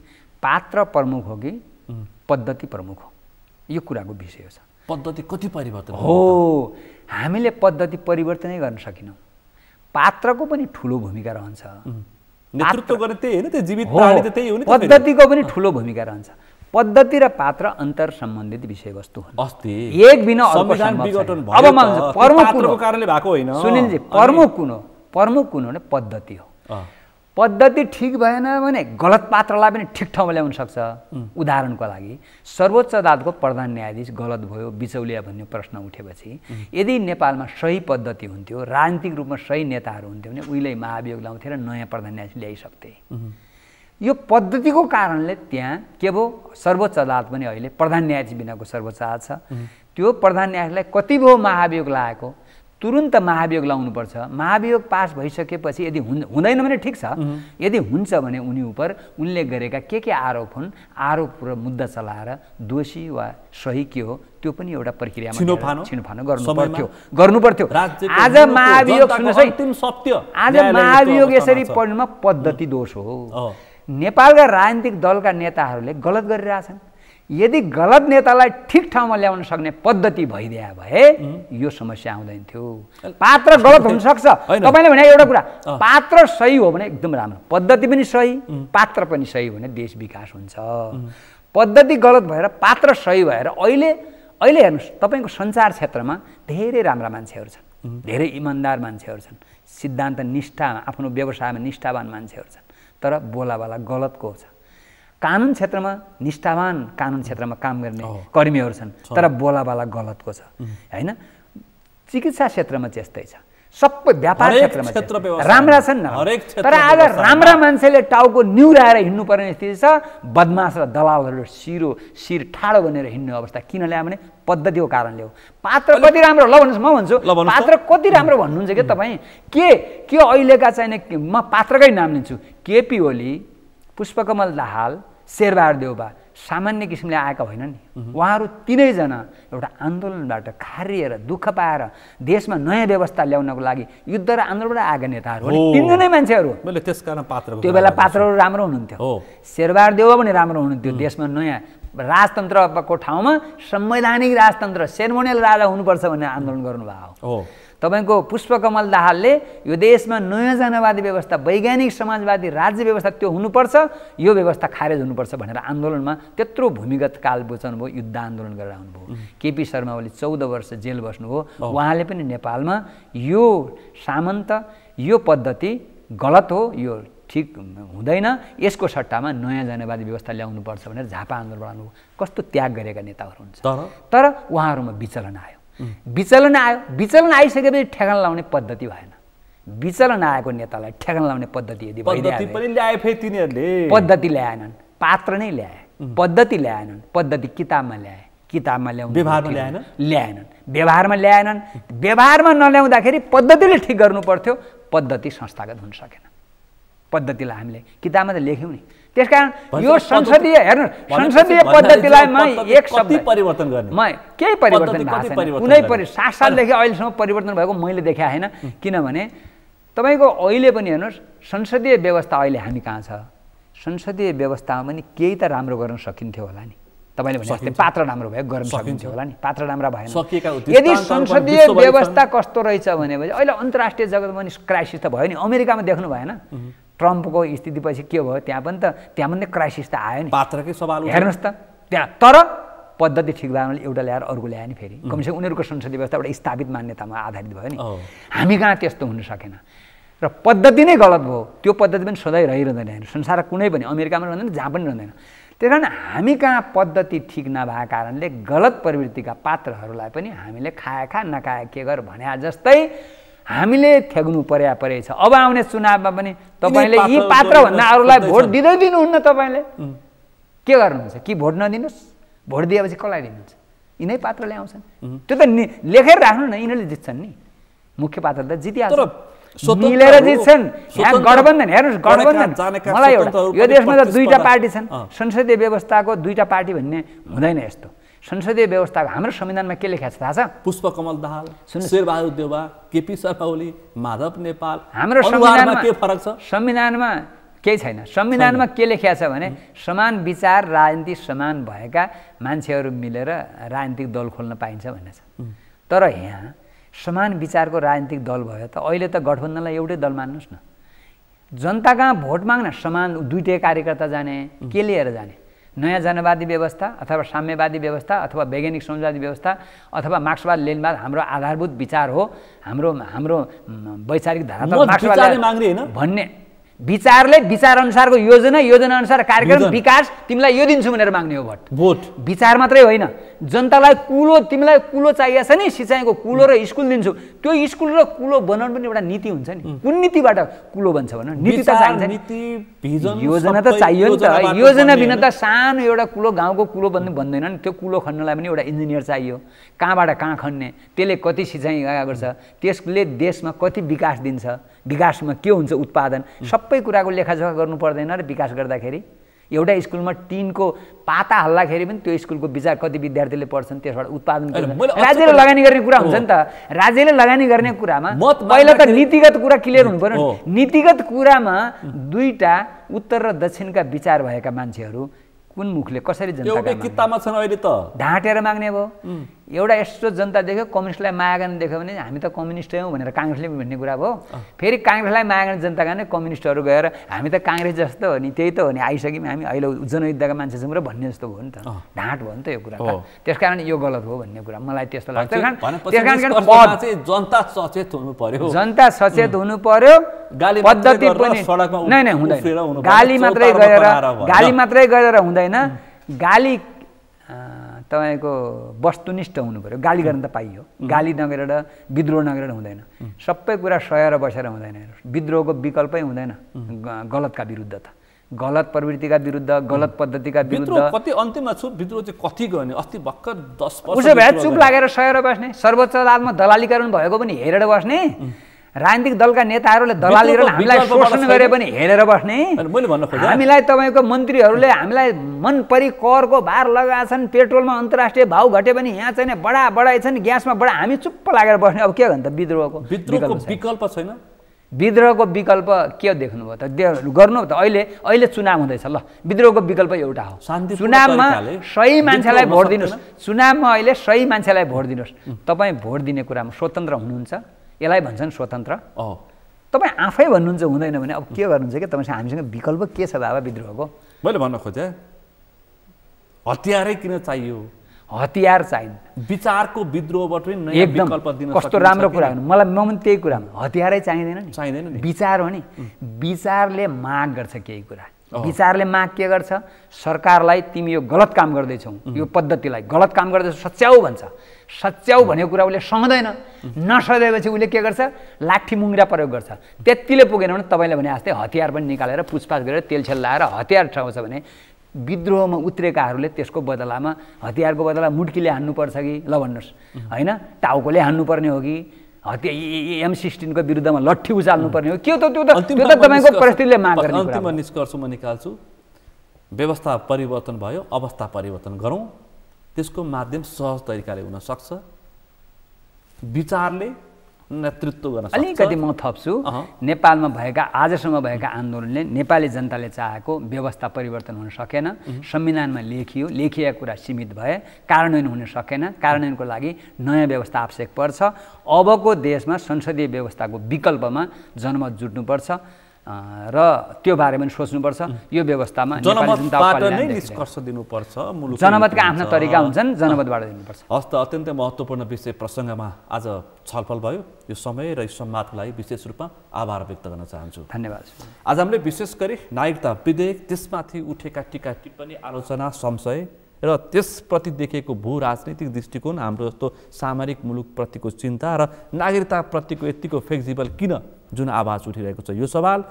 पात्र प्रमुख हो कि पद्धति प्रमुख हो, यो कुराको विषय छ। पद्धति कति परिवर्तन हो? हामीले पद्धति परिवर्तनै गर्न सकिनौँ। पात्रको पनि ठुलो भूमिका रहन्छ। नेतृत्व गर्ने त्यही होइन, त्यो जीवित प्राणी त त्यही हो नि। पद्धतिको पनि ठुलो भूमिका रहन्छ। पद्धति र पात्र अन्तर सम्बन्धित विषयवस्तु हुन्। अस्ति एक बिना अर्को सम्बन्ध। अब प्रमुख कुरो कारणले भएको होइन सुनिलजी, प्रमुख कुन हो भने पद्धति हो। पद्धति ठिक भएन भने गलत पात्रलाई पनि ठिक ठाउँमा ल्याउन सक्छ। उदाहरणको लागि सर्वोच्च अदालतको प्रधान न्यायाधीश गलत भयो, बिचौलिया भन्ने प्रश्न उठेपछि यदि नेपालमा सही पद्धति हुन्थ्यो, राजनीतिक रूपमा सही नेताहरू हुन्थ्यो भने उहिले महाभियोग लाउँथे र नयाँ प्रधान न्यायाधीश ल्याइसक्थे। यो पद्धतिको कारणले त्यहाँ के भयो, सर्वोच्च अदालत पनि अहिले प्रधान न्यायाधीश बिनाको सर्वोच्च अदालत छ। त्यो प्रधान न्यायाधीशलाई कति भयो महाभियोग लागेको, तुरुन्त महाभियोग लाउनुपर्छ। महाभियोग पास भइसकेपछि यदि हुँदैन भने ठिक छ, यदि हुन्छ भने उनले गरेका के आरोप हुन्, आरोप र मुद्दा चलाएर दोषी वा सही के हो त्यो त्यो पनि एउटा प्रक्रियामा छिनोफानो गर्नु पर्थ्यो। आज महाभियोग सुन्नुहोस् है, अन्तिम सत्य आज महाभियोग यसरी पढ्नुमा पद्धति दोष हो। नेपालका राजनीतिक दलका नेताहरूले गलत गरिरहेछन्। यदि गलत नेतालाई ठिक ठाउँमा ल्याउन सक्ने पद्धति भइदिया भए यो समस्या आउँदैन थियो। पात्र गलत हुनसक्छ, तपाईँले भने एउटा कुरा, पात्र सही हो भने एकदम राम्रो, पद्धति पनि सही, पात्र पनि सही भने देश विकास हुन्छ। पद्धति गलत भएर पात्र सही भएर अहिले हेर्नुहोस्, तपाईँको सञ्चार क्षेत्रमा धेरै राम्रा मान्छेहरू छन्, धेरै इमान्दार मान्छेहरू छन्, सिद्धान्त निष्ठा, आफ्नो व्यवसायमा निष्ठावान मान्छेहरू छन्, तर बोलाबाला गलतको छ। कानुन क्षेत्रमा निष्ठावान, कानुन क्षेत्रमा काम गर्ने कर्मीहरू छन्, तर बोलाबाला गलतको छ हैन। चिकित्सा क्षेत्रमा त्यस्तै छ, सबै व्यापार क्षेत्रमा राम्रा छन् न, तर आज राम्रा मान्छेले टाउको निहुराएर हिँड्नुपर्ने स्थिति छ। बदमास र दलालहरू शिर ठाडो बनेर हिँड्ने अवस्था किन ल्यायो भने पद्धतिको कारणले हो। पात्र कति राम्रो, ल भन्नुहोस्, म भन्छु पात्र कति राम्रो भन्नुहुन्छ कि तपाईँ के अहिलेका चाहिने, म पात्रकै नाम लिन्छु, केपी ओली, पुष्पकमल दाहाल, शेरबहादुर देउबा सामान्य किसिमले आएका होइनन् नि। उहाँहरू तिनैजना एउटा आन्दोलनबाट खारिएर दुःख पाएर देशमा नयाँ व्यवस्था ल्याउनको लागि युद्ध र आन्दोलनबाट आएका नेताहरू हो, तिनजनै मान्छेहरू। त्यो बेला पात्रहरू राम्रो हुनुहुन्थ्यो, शेरबहादुर देउबा पनि राम्रो हुनुहुन्थ्यो। देशमा नयाँ राजतन्त्रको ठाउँमा संवैधानिक राजतन्त्र, सेरेमोनियल राजा हुनुपर्छ भन्ने आन्दोलन गर्नुभएको हो। तपाईको पुष्पकमल दाहालले यो देशमा नयाँ जनवादी व्यवस्था, वैज्ञानिक समाजवादी राज्य व्यवस्था त्यो हुनुपर्छ, यो व्यवस्था खारेज हुनुपर्छ भनेर आन्दोलनमा त्यत्रो भूमिगत काल बुझाउनु भयो, युद्ध आन्दोलन गरेर आउनुभयो। केपी शर्मा ओली 14 वर्ष जेल बस्नुभयो। उहाँले पनि नेपालमा यो सामन्त, यो पद्धति गलत हो, यो ठिक हुँदैन, यसको सट्टामा नयाँ जनवादी व्यवस्था ल्याउनुपर्छ भनेर झापा आन्दोलन बढाउनुभयो। कस्तो त्याग गरेका नेताहरू हुन्छ, तर उहाँहरूमा विचलन आयो। विचलन आइसकेपछि ठेगान लाउने पद्धति भएन। विचलन आएको नेतालाई ठेगान लाउने पद्धति यदि पद्धति ल्याएनन्, पात्र नै ल्याए, पद्धति ल्याएनन्, पद्धति किताबमा ल्याए, ल्याएनन्, व्यवहारमा ल्याएनन्। व्यवहारमा नल्याउँदाखेरि पद्धतिले ठिक गर्नु पर्थ्यो, पद्धति संस्थागत हुन सकेन। पद्धतिलाई हामीले किताबमा त लेख्यौँ नि। त्यसकारण यो संसदीय, हेर्नु, संसदीय पद्धतिलाई म एक शब्द परिवर्तन गर्ने, म केही परिवर्तन भएको छैन, कुनै 7 सालदेखि अहिलेसम्म परिवर्तन भएको मैले देखे होइन। किनभने तपाईँको अहिले पनि हेर्नुहोस्, संसदीय व्यवस्था अहिले हामी कहाँ छ, संसदीय व्यवस्थामा पनि केही त राम्रो गर्न सकिन्थ्यो होला नि। तपाईँले भने जस्तै पात्र राम्रो भयो, गर्न सकिन्थ्यो होला नि, पात्र राम्रो भएन। यदि संसदीय व्यवस्था कस्तो रहेछ भनेपछि अहिले अन्तर्राष्ट्रिय जगतमा पनि क्राइसिस त भयो नि। अमेरिकामा देख्नु भएन, ट्रम्पको स्थितिपछि के भयो, त्यहाँ पनि क्राइसिस त आयो नि, पात्रकै सवाल। हेर्नुहोस् त त्यहाँ, तर पद्धति ठिक भएन, एउटा ल्याएर अर्को ल्यायो नि। फेरि कमसेकम उनीहरूको संसदीय व्यवस्था एउटा स्थापित मान्यतामा आधारित भयो नि। हामी कहाँ त्यस्तो हुन सकेन र पद्धति नै गलत भयो। त्यो पद्धति पनि सधैँ रहिरहँदैन, संसार कुनै पनि, अमेरिकामा रहँदैन, जहाँ पनि रहँदैन। त्यही कारण हामी कहाँ पद्धति ठिक नभएको कारणले गलत प्रवृत्तिका पात्रहरूलाई पनि हामीले खाए नखाए के गर भने जस्तै हामीले थ्याग्नु परेछ। अब आउने चुनावमा पनि तपाईँले यी पात्रभन्दा अरूलाई भोट दिनुहुन्न। तपाईँले के गर्नुहुन्छ कि भोट नदिनुहोस्, भोट दिएपछि कसलाई दिनुहुन्छ? यिनै पात्र ल्याउँछन्, त्यो त लेखेर राख्नु न, यिनीहरूले जित्छन् नि। मुख्य पात्र त जितिहाल्छ, मिलेर जित्छन्। यहाँ गठबन्धन, हेर्नुहोस्, गठबन्धन मलाई एउटा, यो देशमा त 2टा पार्टी छन्, संसदीय व्यवस्थाको 2टा पार्टी भन्ने हुँदैन। यस्तो संसदीय व्यवस्थाको हाम्रो संविधानमा के लेखेको छ थाहा छ? पुष्पकमल दाहाल, शेरबहादुर देउबा, केपी शर्मा ओली, माधव नेपाल। हाम्रो संविधानमा के फरक छ? संविधानमा केही छैन। संविधानमा के लेखेको छ भने समान विचार, राजनीति समान भएका मान्छेहरू मिलेर राजनीतिक दल खोल्न पाइन्छ भन्ने छ। तर यहाँ समान विचारको राजनीतिक दल भयो त अहिले त गठबन्धनलाई एउटै दल मान्नुहोस् न। जनता कहाँ भोट माग्न समान 2टै कार्यकर्ता जाने, के लिएर जाने? नयाँ जनवादी व्यवस्था अथवा साम्यवादी व्यवस्था अथवा वैज्ञानिक समाजवादी व्यवस्था अथवा मार्क्सवाद लेनिनवाद हाम्रो आधारभूत विचार हो, हाम्रो वैचारिक धारा त मार्क्सवाद भन्ने विचारले विचार अनुसारको योजना अनुसार कार्यक्रम विकास तिमीलाई यो दिन्छु भनेर माग्ने हो भोट। विचार मात्रै होइन, जनतालाई कुलो, तिमीलाई कुलो चाहिएको छ नि, सिँचाइको कुलो र स्कुल दिन्छु। त्यो स्कुल र कुलो बनाउनु पनि एउटा नीति हुन्छ नि। कुन नीतिबाट कुलो बन्छ भन? नीति त चाहिन्छ नि, योजना त चाहियो नि त। योजना बिना त सानो एउटा कुलो, गाउँको कुलो बन्दैन नि। त्यो कुलो खन्नलाई पनि एउटा इन्जिनियर चाहियो। कहाँबाट कहाँ खन्ने, त्यसले कति सिँचाइ गर्छ, त्यसले देशमा कति विकास दिन्छ, विकासमा के हुन्छ उत्पादन, सबै कुराको लेखाजोखा गर्नु पर्दैन र विकास गर्दाखेरि एउटा स्कुलमा टिनको पाता हल्लाखेरि पनि त्यो स्कुलको विचार कति विद्यार्थीले पढ्छन् त्यसबाट उत्पादन राज्यले लगानी गर्ने कुरा हुन्छ नि त राज्यले लगानी गर्ने कुरामा पहिला त नीतिगत कुरा क्लियर हुनु पर्यो नीतिगत कुरामा दुईटा उत्तर र दक्षिणका विचार भएका मान्छेहरू कुन मुखले कसरी जनताका किताबमा छन् अहिले त ढाँटेर माग्ने भयो एउटा यस्तो जनता देख्यो कम्युनिस्टलाई माया गर्ने देख्यो भने हामी त कम्युनिस्टै हौँ भनेर काङ्ग्रेसले भन्ने कुरा भयो फेरि काङ्ग्रेसलाई माया गर्ने जनताका नै कम्युनिस्टहरू गएर हामी त काङ्ग्रेस जस्तो हो नि त्यही त हो नि आइसक्यौँ हामी अहिले जनयुद्धका मान्छे छौँ र भन्ने जस्तो भयो नि त ढाँट भयो नि त यो कुरा त्यसकारण यो गलत हो भन्ने कुरा मलाई त्यस्तो लाग्छ जनता सचेत हुनु पर्यो जनता सचेत हुनु पर्यो पद्धति पनि नै हुँदैन गाली मात्रै गरेर हुँदैन गाली तपाईको वस्तुनिष्ठ हुनु पर्यो गाली गर्न त पाइयो गाली नगरेर विद्रोह नगरेर हुँदैन सबै कुरा सहेर बसेर हुँदैन विद्रोहको विकल्पै हुँदैन गलतका विरुद्ध त गलत प्रवृत्तिका विरुद्ध गलत पद्धतिका विरुद्ध कति अन्तिममा छु विद्रोह चाहिँ कति गर्ने अस्ति भर्खर 10 वर्ष उसो भए चुप लागेर सहेर बस्ने सर्वोच्च अदालतमा दलालीकरण भएको पनि हेरेर बस्ने राजनीतिक दलका नेताहरूले दलाली र हामीलाई शोषण गरे पनि हेरेर बस्ने हामीलाई तपाईँको मन्त्रीहरूले हामीलाई मनपरी करको भार लगाएछन् पेट्रोलमा अन्तर्राष्ट्रिय भाउ घटे पनि यहाँ चाहिँ बढाएछन् ग्यासमा बढा हामी चुप्प लागेर बस्ने अब के भन्छ विद्रोहको विकल्प छैन विद्रोहको विकल्प के देख्नुभयो त गर्नु त अहिले चुनाव हुँदैछ ल विद्रोहको विकल्प एउटा हो चुनावमा सही मान्छेलाई भोट दिनुहोस् चुनावमा अहिले सही मान्छेलाई भोट दिनुहोस् तपाईँ भोट दिने कुरामा स्वतन्त्र हुनुहुन्छ यसलाई भन्छन् स्वतन्त्र तपाईँ आफै भन्नुहुन्छ हुँदैन भने अब के गर्नुहुन्छ कि तपाईँसँग हामीसँग विकल्प के छ बाबा विद्रोहको मैले भन्न खोजेँ हतियारै किन चाहियो हतियार चाहिन्छ विचारको विद्रोहबाट नयाँ विकल्प दिन कस्तो राम्रो कुरा हो मलाई म पनि त्यही कुरामा हतियारै चाहिँदैन नि चाहिँदैन नि विचार हो नि विचारले माग गर्छ केही कुरा विचारले माग के गर्छ सरकारलाई तिमी यो गलत काम गर्दैछौ यो पद्धतिलाई गलत काम गर्दैछौ सच्याउ भन्छ सच्याउ भनेको कुरा उसले सहँदैन नसदेपछि उसले के गर्छ लाठी मुङ्ग्रा प्रयोग गर्छ त्यतिले पुगेन भने तपाईँले भने जस्तै हतियार पनि निकालेर पुछपाछ गरेर तेलछेल लाएर हतियार ठाउँछ भने विद्रोहमा उत्रेकाहरूले त्यसको बदलामा हतियारको बदला मुड्कीले हान्नुपर्छ कि ल भन्नुहोस् होइन टाउकोले हान्नुपर्ने हो कि M16 को विरुद्धमा लट्ठी उचाल्नु पर्ने हो के त त्यो त तपाईको परिस्थितिले माग गर्ने कुरा अन्तिम निष्कर्ष म निकाल्छु व्यवस्था परिवर्तन भयो अवस्था परिवर्तन गरौँ त्यसको माध्यम सहज तरिकाले हुन सक्छ विचारले नेतृत्व गर्न सक्छ अलिकति म थप्छु नेपालमा भएका आजसम्म भएका आन्दोलनले नेपाली जनताले चाहेको व्यवस्था परिवर्तन हुन सकेन संविधानमा लेखिएको कुरा सीमित भए कार्यान्वयन हुन सकेन कार्यान्वयनको लागि नयाँ व्यवस्था आवश्यक पर्छ अबको देशमा संसदीय व्यवस्थाको विकल्पमा जनमत जुट्नुपर्छ र त्यो बारेमा पनि सोच्नुपर्छ यो व्यवस्थामा जनमतबाट नै निष्कर्ष दिनुपर्छ जनमतका आफ्ना तरिका हुन्छन् जनमतबाट दिनुपर्छ हस्त अत्यन्तै महत्त्वपूर्ण विषय प्रसङ्गमा आज छलफल भयो यो समय र यो संवादको लागि विशेष रूपमा आभार व्यक्त गर्न चाहन्छु धन्यवाद आज हामीले विशेष गरी नागरिकता विधेयक त्यसमाथि उठेका टीका टिप्पणी आलोचना संशय र त्यसप्रति देखेको भू राजनीतिक दृष्टिकोण हाम्रो जस्तो सामरिक मुलुकप्रतिको चिन्ता र नागरिकताप्रतिको यतिको फ्लेक्सिबल किन जुन आवाज उठिरहेको छ यो सवाल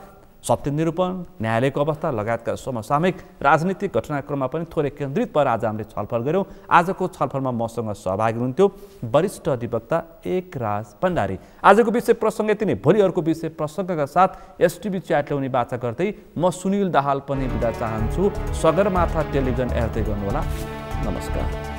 सत्य निरूपण न्यायालयको अवस्था लगायतका समसामयिक राजनीतिक घटनाक्रममा पनि थोरै केन्द्रित भएर आज हामीले छलफल गऱ्यौँ आजको छलफलमा मसँग सहभागी हुनुहुन्थ्यो वरिष्ठ अधिवक्ता एकराज भण्डारी आजको विषय प्रसङ्ग यति नै भोलि अर्को विषय प्रसङ्गका साथ एसटिभी च्याट ल्याउने बाचा गर्दै म सुनिल दाहाल पनि बिदा चाहन्छु सगरमाथा टेलिभिजन हेर्दै गर्नुहोला नमस्कार